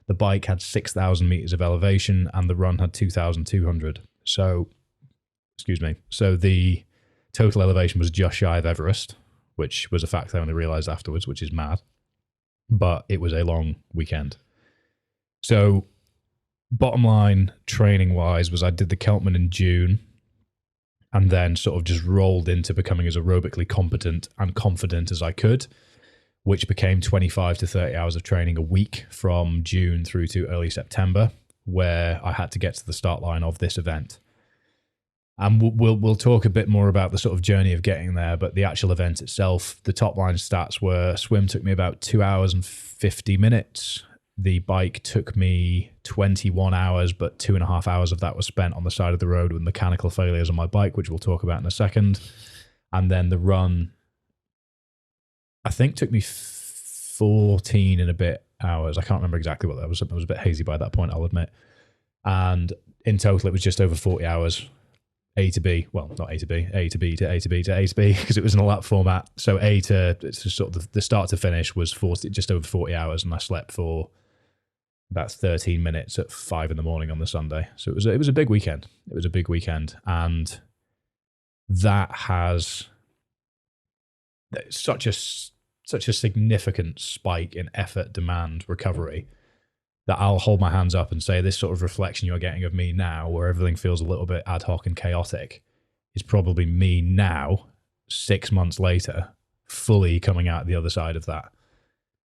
The bike had 6,000 meters of elevation, and the run had 2,200. So the total elevation was just shy of Everest, which was a fact I only realized afterwards, which is mad. But it was a long weekend. So bottom line, training-wise, was I did the Keltman in June, and then sort of just rolled into becoming as aerobically competent and confident as I could, which became 25 to 30 hours of training a week from June through to early September, where I had to get to the start line of this event. And we'll talk a bit more about the sort of journey of getting there, but the actual event itself, the top line stats were swim took me about 2 hours and 50 minutes. The bike took me 21 hours, but 2.5 hours of that was spent on the side of the road with mechanical failures on my bike, which we'll talk about in a second. And then the run, I think, took me 14 and a bit hours. I can't remember exactly what that was. I was a bit hazy by that point, I'll admit. And in total, it was just over 40 hours. A to B, well, not A to B, A to B to A to B to A to B, because it was in a lap format. So A to sort of the start to finish was just over 40 hours, and I slept for about 13 minutes at 5 a.m. on the Sunday. So it was a big weekend. It was a big weekend, and that has such a significant spike in effort, demand, recovery, that I'll hold my hands up and say this sort of reflection you're getting of me now, where everything feels a little bit ad hoc and chaotic, is probably me now, 6 months later, fully coming out the other side of that.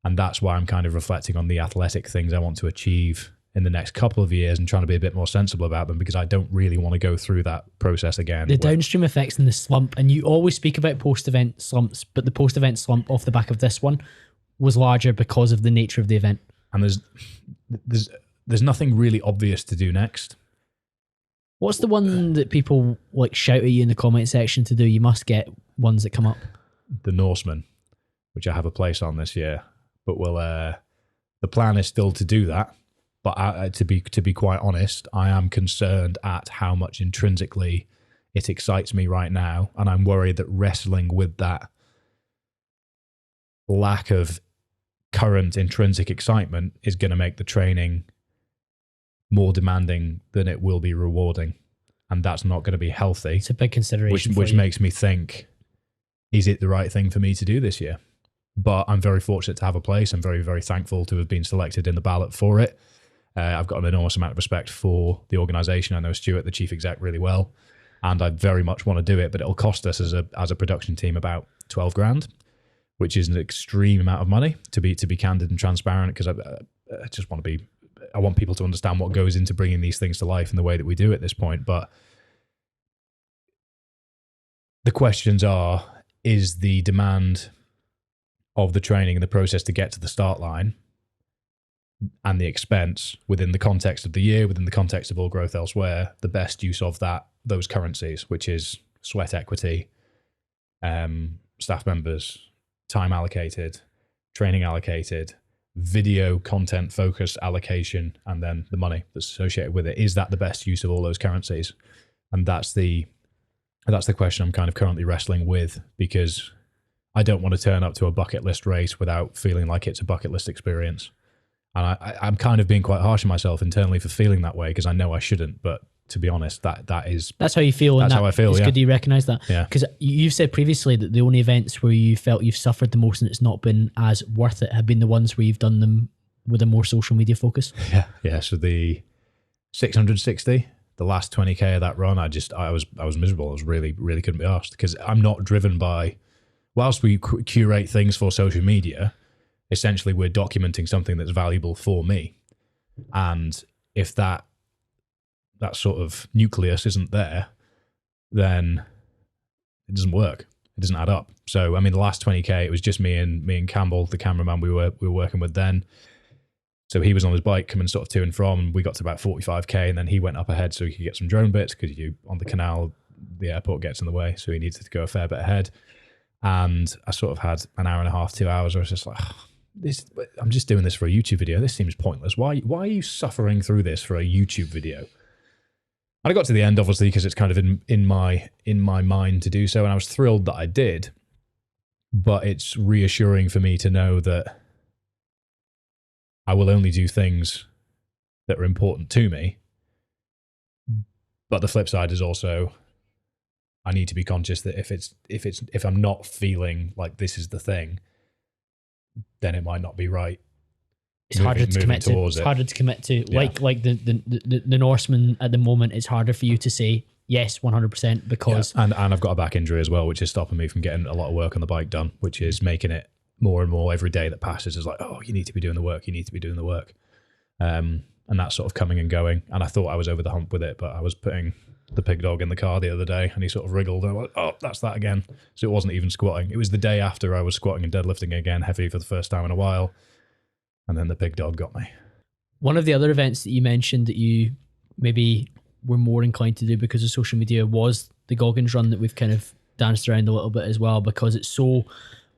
And that's why I'm kind of reflecting on the athletic things I want to achieve in the next couple of years and trying to be a bit more sensible about them, because I don't really want to go through that process again. The downstream effects and the slump, and you always speak about post-event slumps, but the post-event slump off the back of this one was larger because of the nature of the event. And there's nothing really obvious to do next. What's the one that people like shout at you in the comment section to do? You must get ones that come up. The Norseman, which I have a place on this year, but the plan is still to do that. But to be quite honest, I am concerned at how much intrinsically it excites me right now, and I'm worried that wrestling with that lack of current intrinsic excitement is going to make the training more demanding than it will be rewarding, and that's not going to be healthy. It's a big consideration, which makes me think, is it the right thing for me to do this year? But I'm very fortunate to have a place. I'm very, very thankful to have been selected in the ballot for it. I've got an enormous amount of respect for the organisation. I know Stuart, the chief exec, really well, and I very much want to do it, but it'll cost us as a production team about 12 grand, which is an extreme amount of money, to be candid and transparent, because I just want to be, I want people to understand what goes into bringing these things to life in the way that we do at this point. But the questions are, is the demand of the training and the process to get to the start line and the expense within the context of the year, within the context of all growth elsewhere, the best use of those currencies, which is sweat equity, staff members, time allocated, training allocated, video content focus allocation, and then the money that's associated with it. Is that the best use of all those currencies? And that's the question I'm kind of currently wrestling with, because I don't want to turn up to a bucket list race without feeling like it's a bucket list experience. And I'm kind of being quite harsh on myself internally for feeling that way, because I know I shouldn't. But to be honest, that's how you feel. That's how I feel. It's yeah. good you recognise that. Yeah. Because you've said previously that the only events where you felt you've suffered the most and it's not been as worth it have been the ones where you've done them with a more social media focus. Yeah. Yeah. So the 660, the last 20K of that run, I was miserable. I was really couldn't be arsed, because I'm not driven by, whilst we curate things for social media, essentially we're documenting something that's valuable for me. And if that sort of nucleus isn't there, then it doesn't work. It doesn't add up. So, I mean, the last 20K, it was just me and Campbell, the cameraman we were working with then. So he was on his bike coming sort of to and from, and we got to about 45K, and then he went up ahead so he could get some drone bits, because on the canal, the airport gets in the way. So he needed to go a fair bit ahead. And I sort of had an hour and a half, 2 hours where I was just like, I'm just doing this for a YouTube video. This seems pointless. Why are you suffering through this for a YouTube video? And I got to the end, obviously, because it's kind of in my mind to do so, and I was thrilled that I did. But it's reassuring for me to know that I will only do things that are important to me. But the flip side is also, I need to be conscious that if I'm not feeling like this is the thing, then it might not be right. It's harder to commit to. It's harder to commit to. Yeah. Like the Norseman at the moment, it's harder for you to say yes 100% because and I've got a back injury as well, which is stopping me from getting a lot of work on the bike done, which is making it more and more every day that passes is like, oh, you need to be doing the work. You need to be doing the work. And that's sort of coming and going. And I thought I was over the hump with it, but I was putting the pig dog in the car the other day and he sort of wriggled and I'm like, oh, that's that again. So it wasn't even squatting. It was the day after I was squatting and deadlifting again, heavy for the first time in a while. And then the pig dog got me. One of the other events that you mentioned that you maybe were more inclined to do because of social media was the Goggins run that we've kind of danced around a little bit as well, because it's so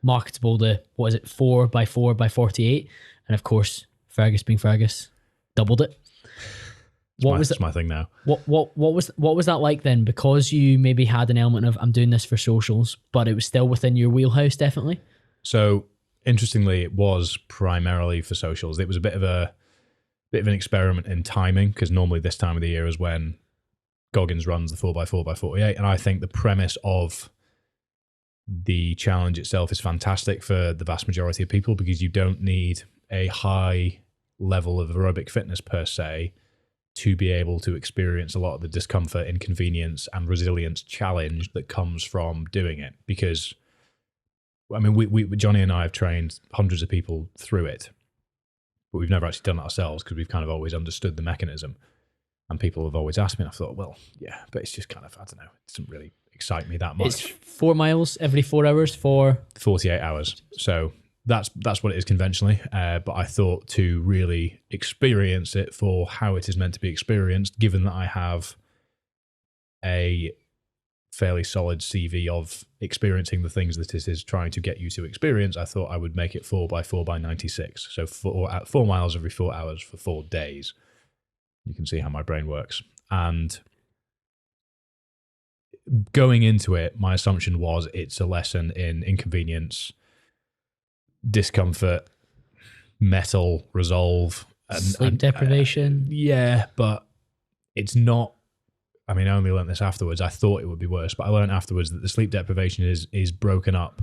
marketable, the 4x4x48. And of course, Fergus being Fergus, doubled it. It's my thing now. What was that like then? Because you maybe had an element of I'm doing this for socials, but it was still within your wheelhouse, definitely. So interestingly, it was primarily for socials. It was a bit of an experiment in timing, because normally this time of the year is when Goggins runs the 4x4x48, and I think the premise of the challenge itself is fantastic for the vast majority of people, because you don't need a high level of aerobic fitness per se to be able to experience a lot of the discomfort, inconvenience, and resilience challenge that comes from doing it. Because, I mean, we Johnny and I have trained hundreds of people through it. but we've never actually done it ourselves because we've kind of always understood the mechanism. And people have always asked me, and I thought, well, yeah, but it's just kind of, I don't know, it doesn't really excite me that much. It's 4 miles every 4 hours for 48 hours. So that's what it is conventionally. But I thought to really experience it for how it is meant to be experienced, given that I have a fairly solid CV of experiencing the things that it is trying to get you to experience, I thought I would make it 4x4 by 96. So 4 miles every 4 hours for 4 days. You can see how my brain works. And going into it, my assumption was it's a lesson in inconvenience, discomfort, metal, resolve, and sleep deprivation. Yeah, but it's not. I mean, I only learned this afterwards. I thought it would be worse, but I learned afterwards that the sleep deprivation is broken up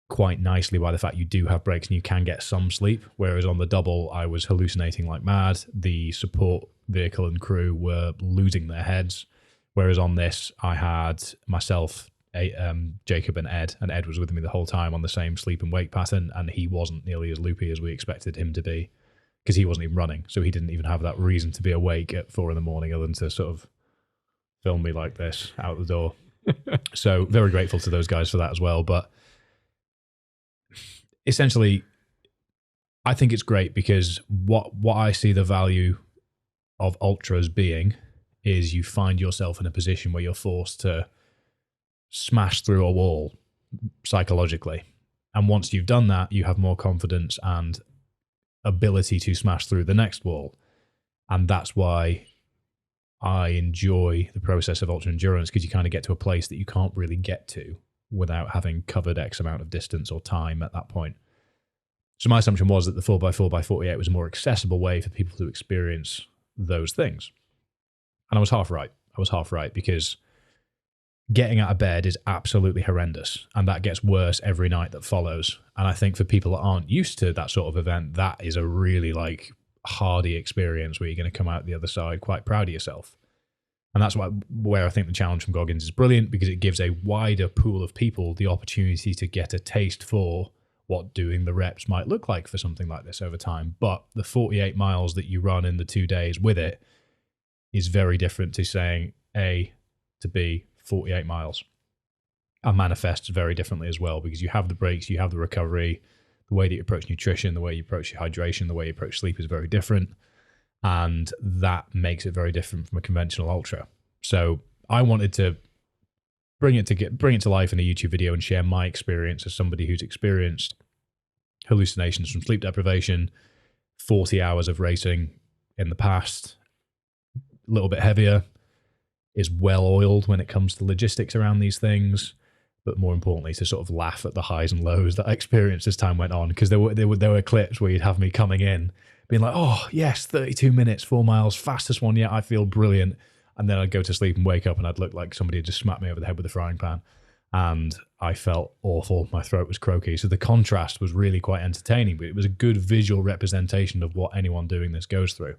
quite nicely by the fact you do have breaks and you can get some sleep, whereas on the double I was hallucinating like mad. The support vehicle and crew were losing their heads, whereas on this I had myself, Jacob and Ed was with me the whole time on the same sleep and wake pattern, and he wasn't nearly as loopy as we expected him to be because he wasn't even running, so he didn't even have that reason to be awake at 4 a.m. other than to sort of film me like this out the door. So very grateful to those guys for that as well. But essentially, I think it's great because what I see the value of ultras being is you find yourself in a position where you're forced to smash through a wall psychologically. And once you've done that, you have more confidence and ability to smash through the next wall. And that's why I enjoy the process of ultra endurance, because you kind of get to a place that you can't really get to without having covered X amount of distance or time at that point. So my assumption was that the 4x4 by 48 was a more accessible way for people to experience those things. And I was half right because getting out of bed is absolutely horrendous, and that gets worse every night that follows. And I think for people that aren't used to that sort of event, that is a really like hardy experience where you're going to come out the other side quite proud of yourself. And that's where I think the challenge from Goggins is brilliant, because it gives a wider pool of people the opportunity to get a taste for what doing the reps might look like for something like this over time. But the 48 miles that you run in the 2 days with it is very different to saying A to B 48 miles, and manifests very differently as well, because you have the breaks, you have the recovery, the way that you approach nutrition, the way you approach your hydration, the way you approach sleep is very different. And that makes it very different from a conventional ultra. So I wanted to bring it to life in a YouTube video and share my experience as somebody who's experienced hallucinations from sleep deprivation, 40 hours of racing in the past, a little bit heavier, is well oiled when it comes to logistics around these things, but more importantly to sort of laugh at the highs and lows that I experienced as time went on, because there were clips where you'd have me coming in being like, oh yes, 32 minutes, 4 miles, fastest one yet, I feel brilliant. And then I'd go to sleep and wake up and I'd look like somebody had just smacked me over the head with a frying pan, and I felt awful. My throat was croaky. So the contrast was really quite entertaining, but it was a good visual representation of what anyone doing this goes through.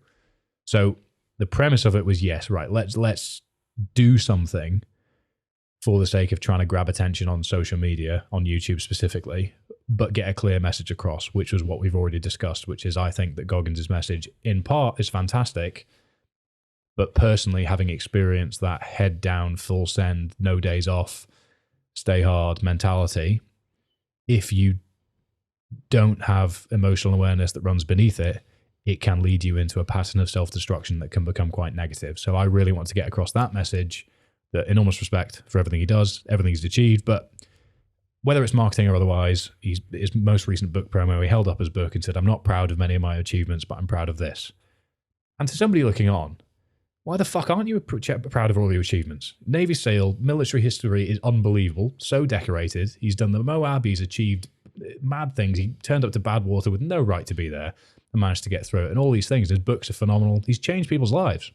So the premise of it was, yes, right, let's do something for the sake of trying to grab attention on social media, on YouTube specifically, but get a clear message across, which was what we've already discussed, which is I think that Goggins' message in part is fantastic, but personally, having experienced that head down, full send, no days off, stay hard mentality, if you don't have emotional awareness that runs beneath it, it can lead you into a pattern of self-destruction that can become quite negative. So I really want to get across that message, that enormous respect for everything he does, everything he's achieved, but whether it's marketing or otherwise, his most recent book promo, he held up his book and said, I'm not proud of many of my achievements, but I'm proud of this. And to somebody looking on, why the fuck aren't you proud of all your achievements? Navy SEAL, military history is unbelievable, so decorated. He's done the Moab, he's achieved mad things. He turned up to Badwater with no right to be there and managed to get through it, and all these things. His books are phenomenal. He's changed people's lives.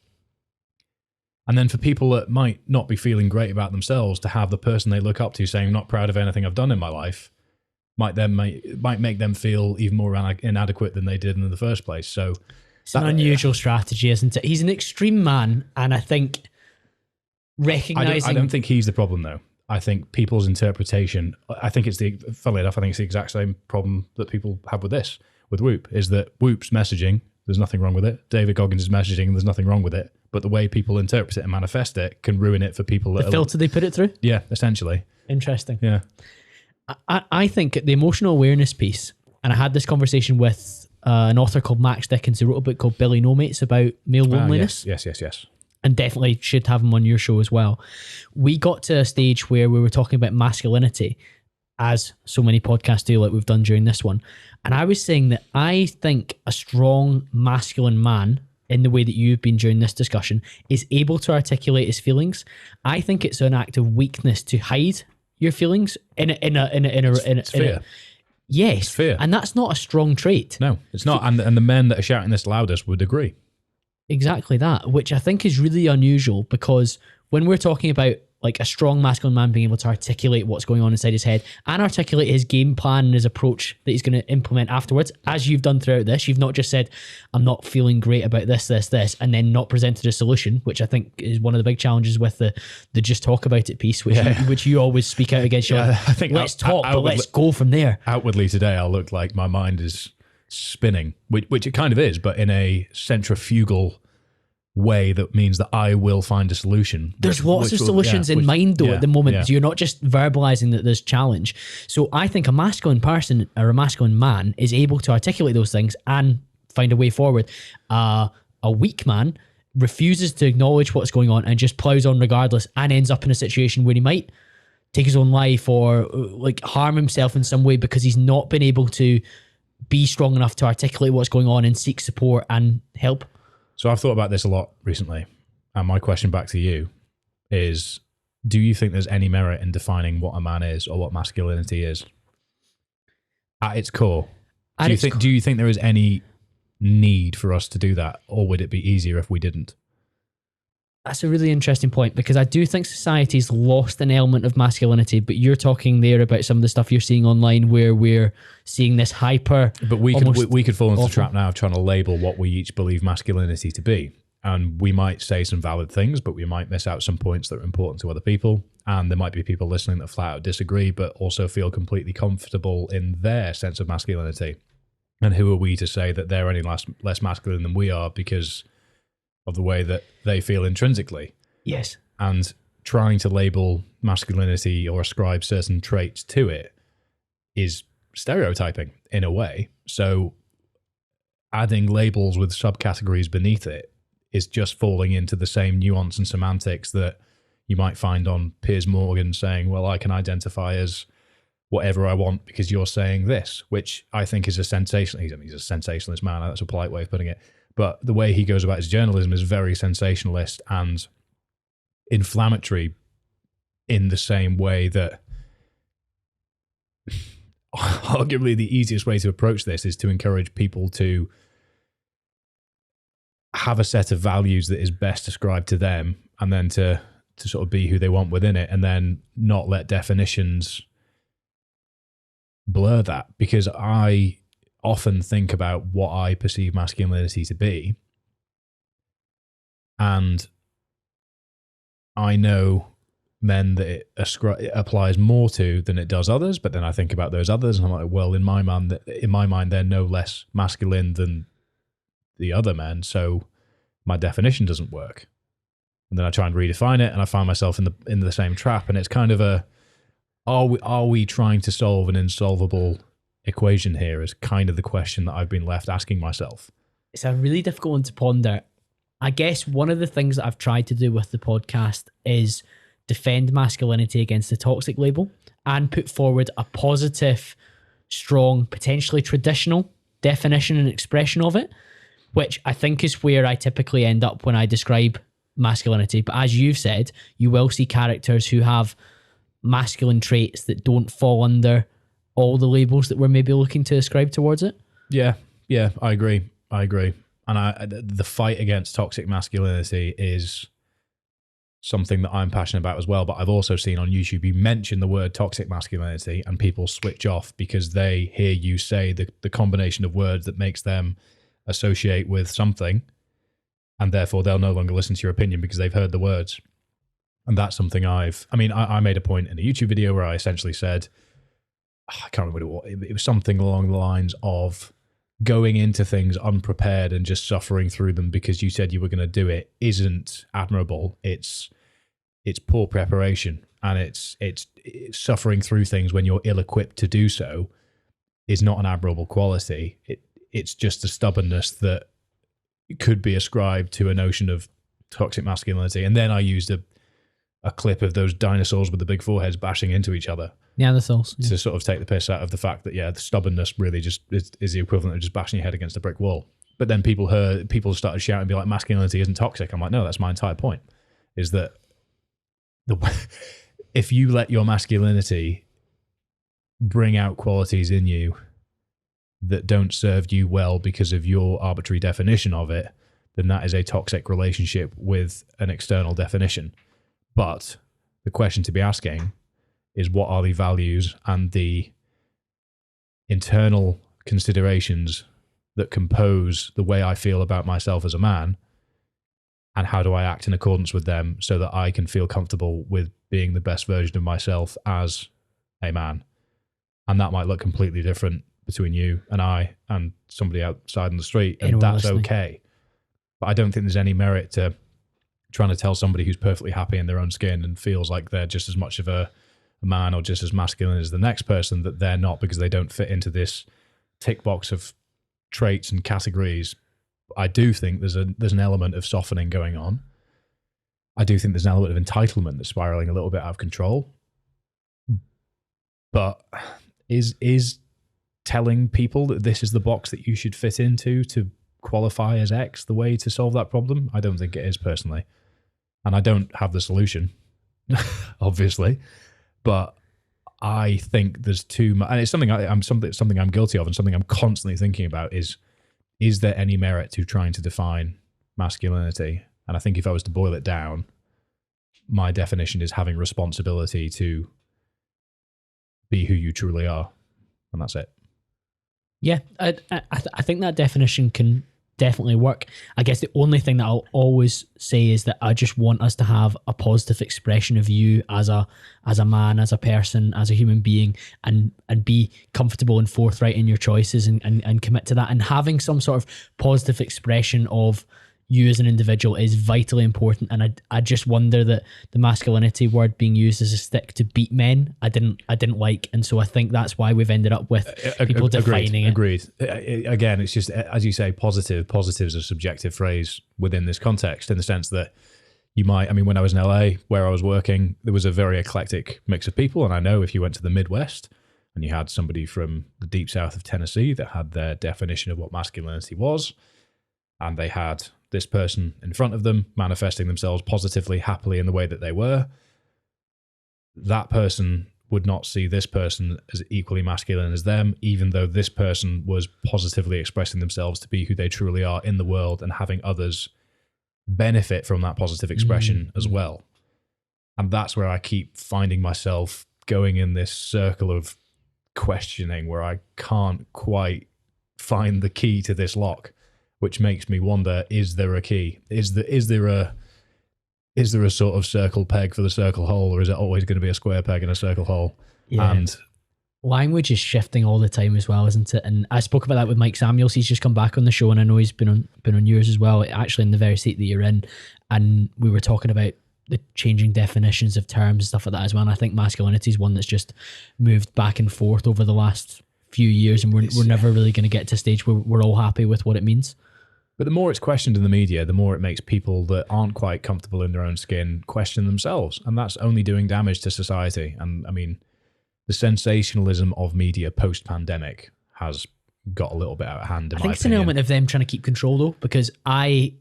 And then for people that might not be feeling great about themselves, to have the person they look up to saying, I'm not proud of anything I've done in my life, might make them feel even more inadequate than they did in the first place. So it's an unusual strategy, isn't it? He's an extreme man, and I think recognizing... I don't think he's the problem, though. I think people's interpretation, funnily enough, I think it's the exact same problem that people have with this, with Whoop, is that Whoop's messaging, there's nothing wrong with it. David Goggins' messaging, there's nothing wrong with it. But the way people interpret it and manifest it can ruin it for people. The filter they put it through? Yeah, essentially. Interesting. Yeah. I think the emotional awareness piece, and I had this conversation with an author called Max Dickens who wrote a book called Billy No Mates about male loneliness. Yes. And definitely should have him on your show as well. We got to a stage where we were talking about masculinity, as so many podcasts do, like we've done during this one. And I was saying that I think a strong masculine man, in the way that you've been during this discussion, is able to articulate his feelings. I think it's an act of weakness to hide your feelings in a fear. Yes, It's fear. And that's not a strong trait. No, it's not. And the men that are shouting this loudest would agree. Exactly that, which I think is really unusual, because when we're talking about like a strong masculine man being able to articulate what's going on inside his head and articulate his game plan and his approach that he's going to implement afterwards, as you've done throughout this, you've not just said, I'm not feeling great about this, and then not presented a solution, which I think is one of the big challenges with the just talk about it piece, which you always speak out against. I think let's talk, but let's go from there. Outwardly today, I'll look like my mind is spinning, which it kind of is, but in a centrifugal way that means that I will find a solution. There's lots of solutions in mind though at the moment. Yeah. So you're not just verbalizing that there's challenge. So I think a masculine person or a masculine man is able to articulate those things and find a way forward. A weak man refuses to acknowledge what's going on and just plows on regardless, and ends up in a situation where he might take his own life or like harm himself in some way because he's not been able to be strong enough to articulate what's going on and seek support and help. So I've thought about this a lot recently, and my question back to you is, do you think there's any merit in defining what a man is or what masculinity is at its core? Do you think there is any need for us to do that, or would it be easier if we didn't? That's a really interesting point, because I do think society's lost an element of masculinity, but you're talking there about some of the stuff you're seeing online where we're seeing this hyper... But we could fall into the trap now of trying to label what we each believe masculinity to be. And we might say some valid things, but we might miss out some points that are important to other people. And there might be people listening that flat out disagree, but also feel completely comfortable in their sense of masculinity. And who are we to say that they're any less masculine than we are because of the way that they feel intrinsically? Yes. And trying to label masculinity or ascribe certain traits to it is stereotyping in a way. So adding labels with subcategories beneath it is just falling into the same nuance and semantics that you might find on Piers Morgan saying, well, I can identify as whatever I want because you're saying this, which I think is a sensational. He's a sensationalist man. That's a polite way of putting it. But the way he goes about his journalism is very sensationalist and inflammatory in the same way that arguably the easiest way to approach this is to encourage people to have a set of values that is best ascribed to them, and then to sort of be who they want within it, and then not let definitions blur that. Because I often think about what I perceive masculinity to be, and I know men that it applies more to than it does others, but then I think about those others and I'm like, well, in my mind they're no less masculine than the other men, so my definition doesn't work. And then I try and redefine it, and I find myself in the same trap. And it's kind of a, are we trying to solve an insolvable equation here, is kind of the question that I've been left asking myself. It's a really difficult one to ponder. I guess one of the things that I've tried to do with the podcast is defend masculinity against the toxic label and put forward a positive, strong, potentially traditional definition and expression of it, which I think is where I typically end up when I describe masculinity. But as you've said, you will see characters who have masculine traits that don't fall under all the labels that we're maybe looking to ascribe towards it. Yeah, I agree. And the fight against toxic masculinity is something that I'm passionate about as well. But I've also seen on YouTube, you mention the word toxic masculinity and people switch off because they hear you say the combination of words that makes them associate with something, and therefore they'll no longer listen to your opinion because they've heard the words. And that's something I made a point in a YouTube video where I essentially said, I can't remember what it was, something along the lines of, going into things unprepared and just suffering through them because you said you were going to do it isn't admirable. It's poor preparation, and it's suffering through things when you're ill-equipped to do so is not an admirable quality. It's just a stubbornness that could be ascribed to a notion of toxic masculinity. And then I used a clip of those dinosaurs with the big foreheads bashing into each other. Neanderthals. To sort of take the piss out of the fact that, the stubbornness really just is the equivalent of just bashing your head against a brick wall. But then people started shouting and be like, masculinity isn't toxic. I'm like, no, that's my entire point, is that if you let your masculinity bring out qualities in you that don't serve you well because of your arbitrary definition of it, then that is a toxic relationship with an external definition. But the question to be asking is, what are the values and the internal considerations that compose the way I feel about myself as a man, and how do I act in accordance with them so that I can feel comfortable with being the best version of myself as a man? And that might look completely different between you and I and somebody outside on the street, and that's okay. But I don't think there's any merit to trying to tell somebody who's perfectly happy in their own skin and feels like they're just as much of a man or just as masculine as the next person that they're not, because they don't fit into this tick box of traits and categories. I do think there's an element of softening going on. I do think there's an element of entitlement that's spiraling a little bit out of control. But is telling people that this is the box that you should fit into to qualify as X the way to solve that problem? I don't think it is, personally. And I don't have the solution, obviously. But I think there's too much, and it's something I'm guilty of, and something I'm constantly thinking about is there any merit to trying to define masculinity? And I think if I was to boil it down, my definition is having responsibility to be who you truly are, and that's it. Yeah, I think that definition can definitely work. I guess the only thing that I'll always say is that I just want us to have a positive expression of you as a man, as a person, as a human being, and be comfortable and forthright in your choices and commit to that. And having some sort of positive expression of you as an individual is vitally important. And I just wonder that the masculinity word being used as a stick to beat men, I didn't like. And so I think that's why we've ended up with people defining it. Agreed. Again, it's just, as you say, positive is a subjective phrase within this context, in the sense that you might, I mean, when I was in LA where I was working, there was a very eclectic mix of people. And I know if you went to the Midwest and you had somebody from the deep south of Tennessee that had their definition of what masculinity was, and they had this person in front of them manifesting themselves positively, happily in the way that they were, that person would not see this person as equally masculine as them, even though this person was positively expressing themselves to be who they truly are in the world and having others benefit from that positive expression as well. And that's where I keep finding myself going in this circle of questioning where I can't quite find the key to this lock, which makes me wonder, is there a key? Is there a sort of circle peg for the circle hole, or is it always going to be a square peg in a circle hole? Yeah. And language is shifting all the time as well, isn't it? And I spoke about that with Mike Samuels. He's just come back on the show, and I know he's been on yours as well, actually in the very seat that you're in. And we were talking about the changing definitions of terms and stuff like that as well. And I think masculinity is one that's just moved back and forth over the last few years, and we're never really going to get to a stage where we're all happy with what it means. But the more it's questioned in the media, the more it makes people that aren't quite comfortable in their own skin question themselves. And that's only doing damage to society. And I mean, the sensationalism of media post-pandemic has got a little bit out of hand, in my opinion. I think it's an element of them trying to keep control, though, because I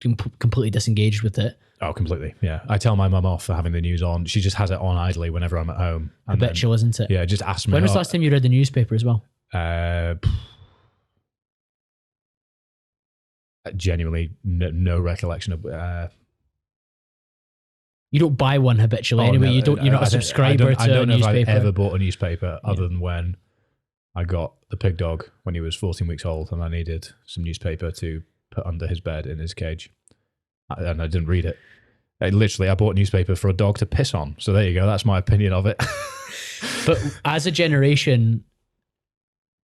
completely disengaged with it. Oh, completely, yeah. I tell my mum off for having the news on. She just has it on idly whenever I'm at home. Habitual, isn't it? Yeah, just ask me. When was the last time you read the newspaper as well? Genuinely no recollection of. You don't buy one habitually anyway. No, you're not a subscriber to a newspaper. I don't know if I've ever bought a newspaper other than when I got the pig dog when he was 14 weeks old, and I needed some newspaper to put under his bed in his cage, and I didn't read it. I bought a newspaper for a dog to piss on. So there you go. That's my opinion of it. But as a generation,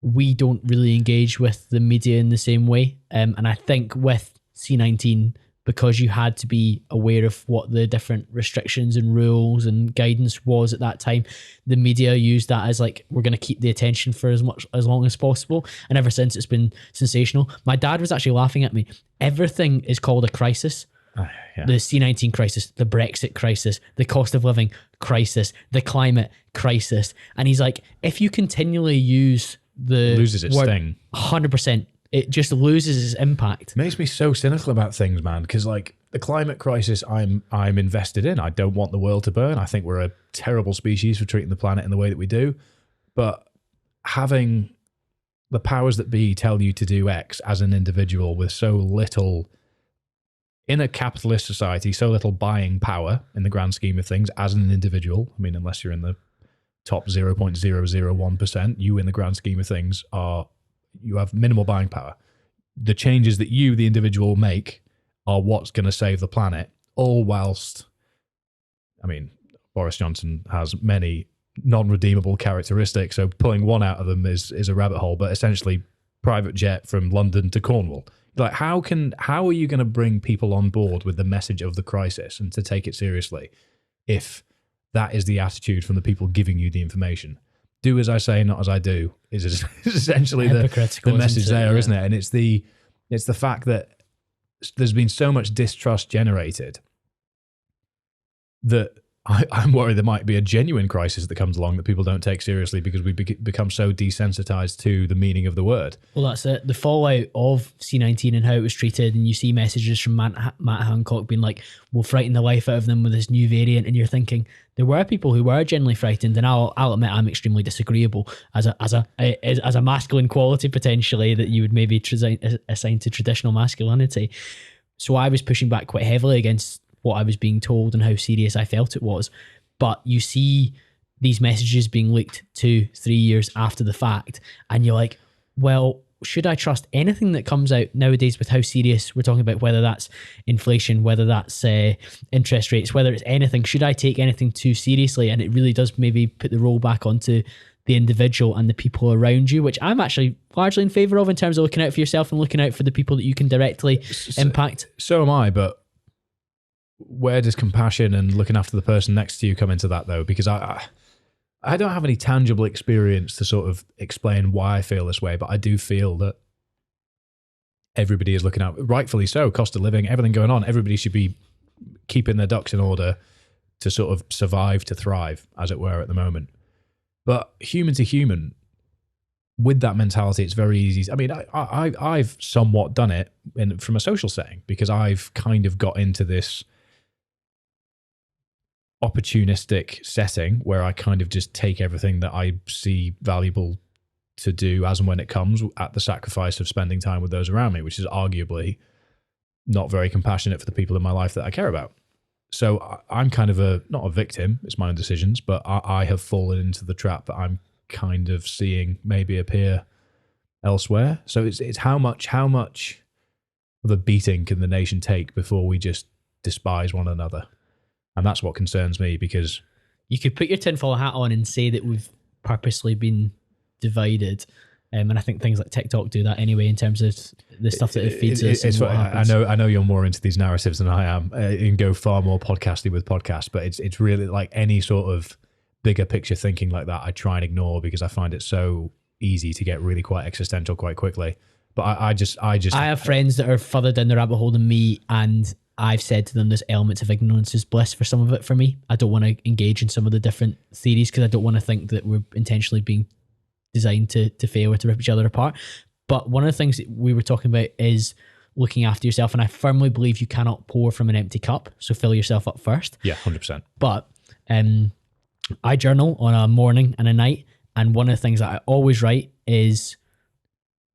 we don't really engage with the media in the same way. And I think with C19, because you had to be aware of what the different restrictions and rules and guidance was at that time, the media used that as like, we're going to keep the attention for as long as possible. And ever since, it's been sensational. My dad was actually laughing at me. Everything is called a crisis. Yeah. The C19 crisis, the Brexit crisis, the cost of living crisis, the climate crisis. And he's like, if you continually use the loses its word, sting. 100%. It just loses its impact. It makes me so cynical about things, man, because like the climate crisis I'm invested in. I don't want the world to burn. I think we're a terrible species for treating the planet in the way that we do. But having the powers that be tell you to do X as an individual with so little, in a capitalist society, so little buying power in the grand scheme of things as an individual. I mean, unless you're in the top 0.001%, you in the grand scheme of things you have minimal buying power. The changes that you, the individual, make are what's going to save the planet, all whilst, I mean, Boris Johnson has many non-redeemable characteristics, so pulling one out of them is a rabbit hole, but essentially private jet from London to Cornwall. Like, how are you going to bring people on board with the message of the crisis and to take it seriously if that is the attitude from the people giving you the information? Do as I say, not as I do, is essentially the message there, isn't it? And it's the fact that there's been so much distrust generated that I'm worried there might be a genuine crisis that comes along that people don't take seriously because we become so desensitized to the meaning of the word. Well, that's it. The fallout of C19 and how it was treated, and you see messages from Matt Hancock being like, we'll frighten the life out of them with this new variant, and you're thinking, there were people who were genuinely frightened, and I'll admit I'm extremely disagreeable as a masculine quality potentially that you would maybe assign to traditional masculinity. So I was pushing back quite heavily against what I was being told and how serious I felt it was. But you see these messages being leaked 2-3 years after the fact, and you're like, well, should I trust anything that comes out nowadays with how serious we're talking about, whether that's inflation, whether that's interest rates, whether it's anything? Should I take anything too seriously? And it really does maybe put the role back onto the individual and the people around you, which I'm actually largely in favour of in terms of looking out for yourself and looking out for the people that you can directly impact. So am I, but where does compassion and looking after the person next to you come into that, though? Because I don't have any tangible experience to sort of explain why I feel this way, but I do feel that everybody is looking out, rightfully so, cost of living, everything going on. Everybody should be keeping their ducks in order to sort of survive, to thrive, as it were, at the moment. But human to human, with that mentality, it's very easy. I mean, I've somewhat done it from a social setting because I've kind of got into this opportunistic setting where I kind of just take everything that I see valuable to do as and when it comes at the sacrifice of spending time with those around me, which is arguably not very compassionate for the people in my life that I care about. So I'm kind of not a victim, it's my own decisions, but I have fallen into the trap that I'm kind of seeing maybe appear elsewhere. So it's how much of a beating can the nation take before we just despise one another? And that's what concerns me, because you could put your tinfoil hat on and say that we've purposely been divided. And I think things like TikTok do that anyway in terms of the stuff that it feeds us. And what happens. I know you're more into these narratives than I am. You can go far more podcasty with podcasts, but it's really like any sort of bigger picture thinking like that I try and ignore because I find it so easy to get really quite existential quite quickly. But I have friends that are further down the rabbit hole than me, and I've said to them there's elements of ignorance is bliss for some of it for me. I don't want to engage in some of the different theories because I don't want to think that we're intentionally being designed to fail or to rip each other apart. But one of the things that we were talking about is looking after yourself, and I firmly believe you cannot pour from an empty cup, so fill yourself up first. Yeah, 100%. But I journal on a morning and a night, and one of the things that I always write is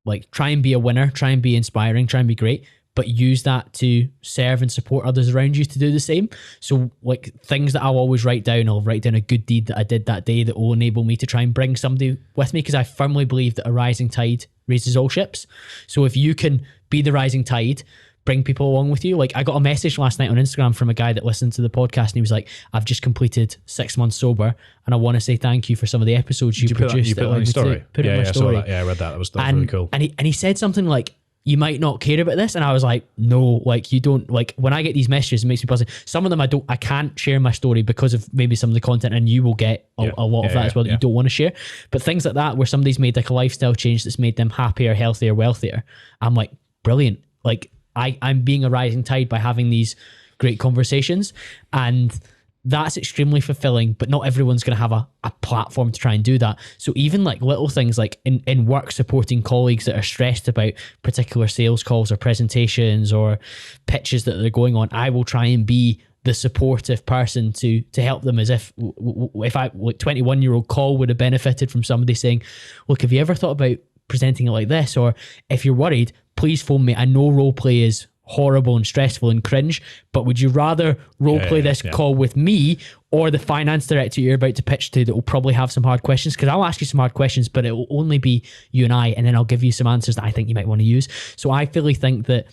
like, try and be a winner, try and be inspiring, try and be great, but use that to serve and support others around you to do the same. So like things that I'll always write down, I'll write down a good deed that I did that day that will enable me to try and bring somebody with me, because I firmly believe that a rising tide raises all ships. So if you can be the rising tide, bring people along with you. Like, I got a message last night on Instagram from a guy that listened to the podcast, and he was like, I've just completed 6 months sober, and I want to say thank you for some of the episodes you produced. You put it on your story? Put it on my story. I saw that. Yeah, I read that. That was really cool. And he said something like, you might not care about this. And I was like, no, like, you don't, like, when I get these messages, it makes me positive. Some of them I can't share my story because of maybe some of the content, and you will get a lot of that as well that you don't want to share. But things like that, where somebody's made like a lifestyle change that's made them happier, healthier, wealthier, I'm like, brilliant. Like, I'm being a rising tide by having these great conversations, and that's extremely fulfilling, but not everyone's going to have a platform to try and do that. So even like little things like in work, supporting colleagues that are stressed about particular sales calls or presentations or pitches that they're going on, I will try and be the supportive person to help them, as if I, like, 21-year-old call would have benefited from somebody saying, look, have you ever thought about presenting it like this? Or if you're worried, please phone me. I know role play is horrible and stressful and cringe, but would you rather role play this call with me or the finance director you're about to pitch to that will probably have some hard questions? Because I'll ask you some hard questions, but it will only be you and I, and then I'll give you some answers that I think you might want to use. So I fully think that,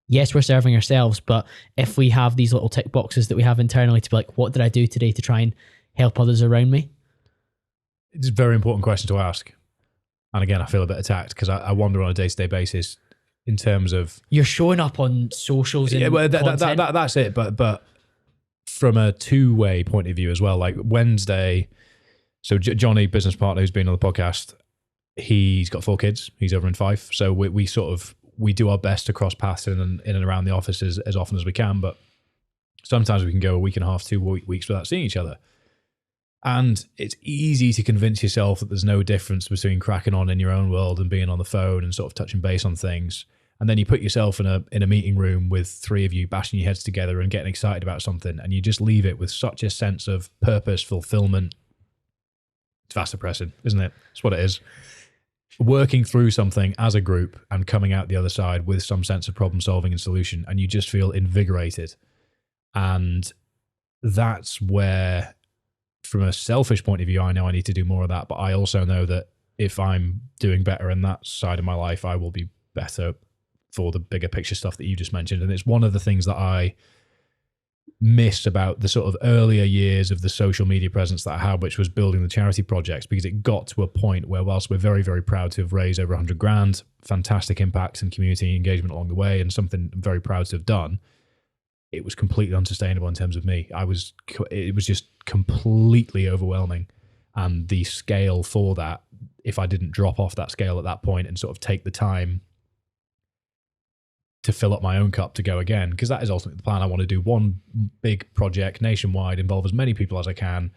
yes, we're serving ourselves, but if we have these little tick boxes that we have internally to be like, what did I do today to try and help others around me? It's a very important question to ask. And again, I feel a bit attacked because I wonder on a day-to-day basis in terms of... You're showing up on socials and that's it. But from a two-way point of view as well, like Wednesday, so Johnny, business partner who's been on the podcast, he's got 4 kids. He's over in Fife. So we do our best to cross paths in and around the office as often as we can. But sometimes we can go a week and a half, 2 weeks without seeing each other. And it's easy to convince yourself that there's no difference between cracking on in your own world and being on the phone and sort of touching base on things. And then you put yourself in a meeting room with 3 of you bashing your heads together and getting excited about something, and you just leave it with such a sense of purpose, fulfillment. It's vast depressing, isn't it? It's what it is. Working through something as a group and coming out the other side with some sense of problem solving and solution, and you just feel invigorated. And that's where, from a selfish point of view, I know I need to do more of that, but I also know that if I'm doing better in that side of my life, I will be better for the bigger picture stuff that you just mentioned. And it's one of the things that I miss about the sort of earlier years of the social media presence that I had, which was building the charity projects, because it got to a point where, whilst we're very, very proud to have raised over 100 grand, fantastic impacts and community engagement along the way, and something I'm very proud to have done, it was completely unsustainable in terms of me. It was just completely overwhelming. And the scale for that, if I didn't drop off that scale at that point and sort of take the time to fill up my own cup to go again, because that is ultimately the plan. I want to do one big project nationwide, involve as many people as I can,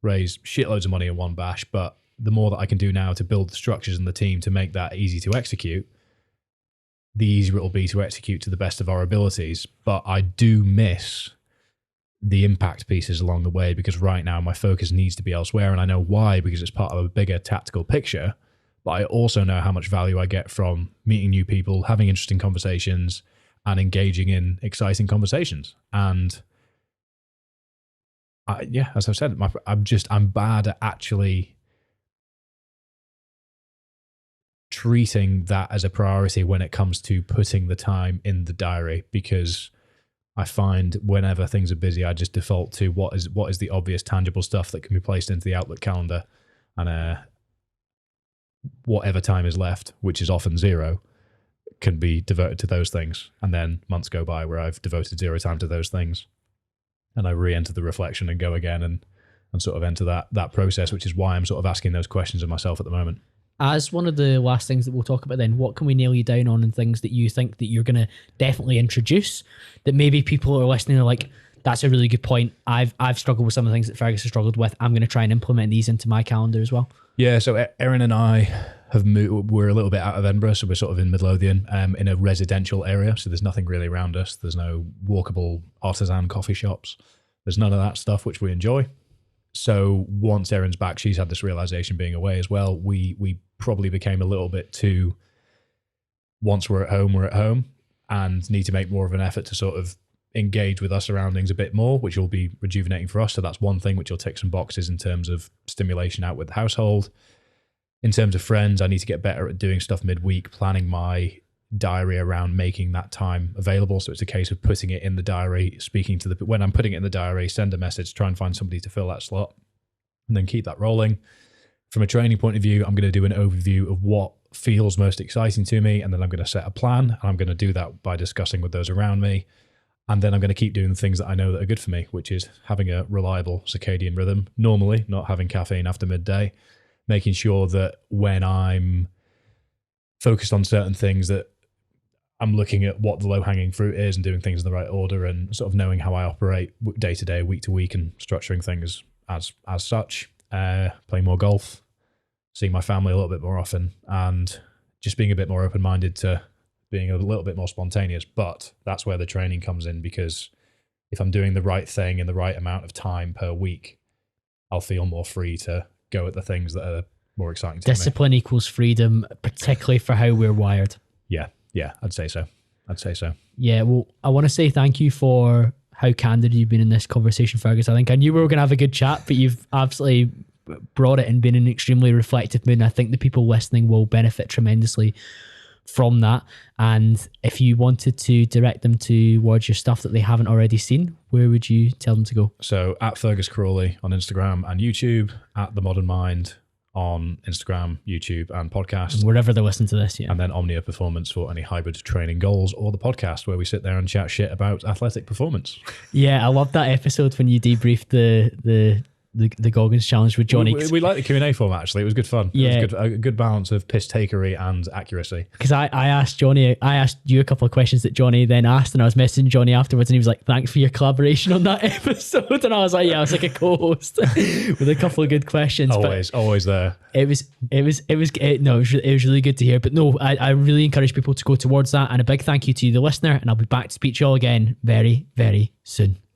raise shitloads of money in one bash. But the more that I can do now to build the structures and the team to make that easy to execute, the easier it will be to execute to the best of our abilities. But I do miss the impact pieces along the way, because right now my focus needs to be elsewhere. And I know why, because it's part of a bigger tactical picture. But I also know how much value I get from meeting new people, having interesting conversations, and engaging in exciting conversations. And as I've said, I'm bad at actually treating that as a priority when it comes to putting the time in the diary, because I find whenever things are busy, I just default to what is the obvious tangible stuff that can be placed into the Outlook calendar, and whatever time is left, which is often 0, can be devoted to those things. And then months go by where I've devoted 0 time to those things, and I re-enter the reflection and go again and sort of enter that process, which is why I'm sort of asking those questions of myself at the moment. As one of the last things that we'll talk about then, what can we nail you down on, and things that you think that you're going to definitely introduce that maybe people are listening are like, that's a really good point. I've struggled with some of the things that Fergus has struggled with. I'm going to try and implement these into my calendar as well. Yeah, so Erin and I have moved. We're a little bit out of Edinburgh, so we're sort of in Midlothian, in a residential area. So there's nothing really around us. There's no walkable artisan coffee shops. There's none of that stuff, which we enjoy. So once Erin's back, she's had this realization being away as well. We probably became a little bit too, once we're at home, and need to make more of an effort to sort of engage with our surroundings a bit more, which will be rejuvenating for us. So that's one thing which will tick some boxes in terms of stimulation out with the household. In terms of friends, I need to get better at doing stuff midweek, planning my diary around making that time available. So it's a case of putting it in the diary, when I'm putting it in the diary, send a message, try and find somebody to fill that slot, and then keep that rolling. From a training point of view, I'm going to do an overview of what feels most exciting to me, and then I'm going to set a plan, and I'm going to do that by discussing with those around me. And then I'm going to keep doing the things that I know that are good for me, which is having a reliable circadian rhythm, normally not having caffeine after midday, making sure that when I'm focused on certain things that I'm looking at what the low-hanging fruit is and doing things in the right order, and sort of knowing how I operate day to day, week to week, and structuring things as such. Playing more golf, seeing my family a little bit more often, and just being a bit more open-minded to being a little bit more spontaneous. But that's where the training comes in, because if I'm doing the right thing in the right amount of time per week, I'll feel more free to go at the things that are more exciting to me. Discipline equals freedom, particularly for how we're wired. Yeah, I'd say so. Yeah, well, I want to say thank you for how candid you've been in this conversation, Fergus. I think I knew we were going to have a good chat, but you've absolutely brought it and been an extremely reflective mood. And I think the people listening will benefit tremendously from that. And if you wanted to direct them towards your stuff that they haven't already seen, where would you tell them to go? So at Fergus Crawley on Instagram and YouTube, at The Modern Mind on Instagram, YouTube, and podcast. And wherever they're listening to this, yeah. And then Omnia Performance for any hybrid training goals, or the podcast where we sit there and chat shit about athletic performance. Yeah, I love that episode when you debriefed the Goggins challenge with Johnny. We like the Q&A format, actually. It was good fun. Yeah. It was a good balance of piss takery and accuracy. Because I asked you a couple of questions that Johnny then asked, and I was messaging Johnny afterwards, and he was like, thanks for your collaboration on that episode. And I was like, yeah, I was like a co-host with a couple of good questions. Always there. It was really good to hear. But no, I really encourage people to go towards that. And a big thank you to you, the listener, and I'll be back to speak to you all again very, very soon.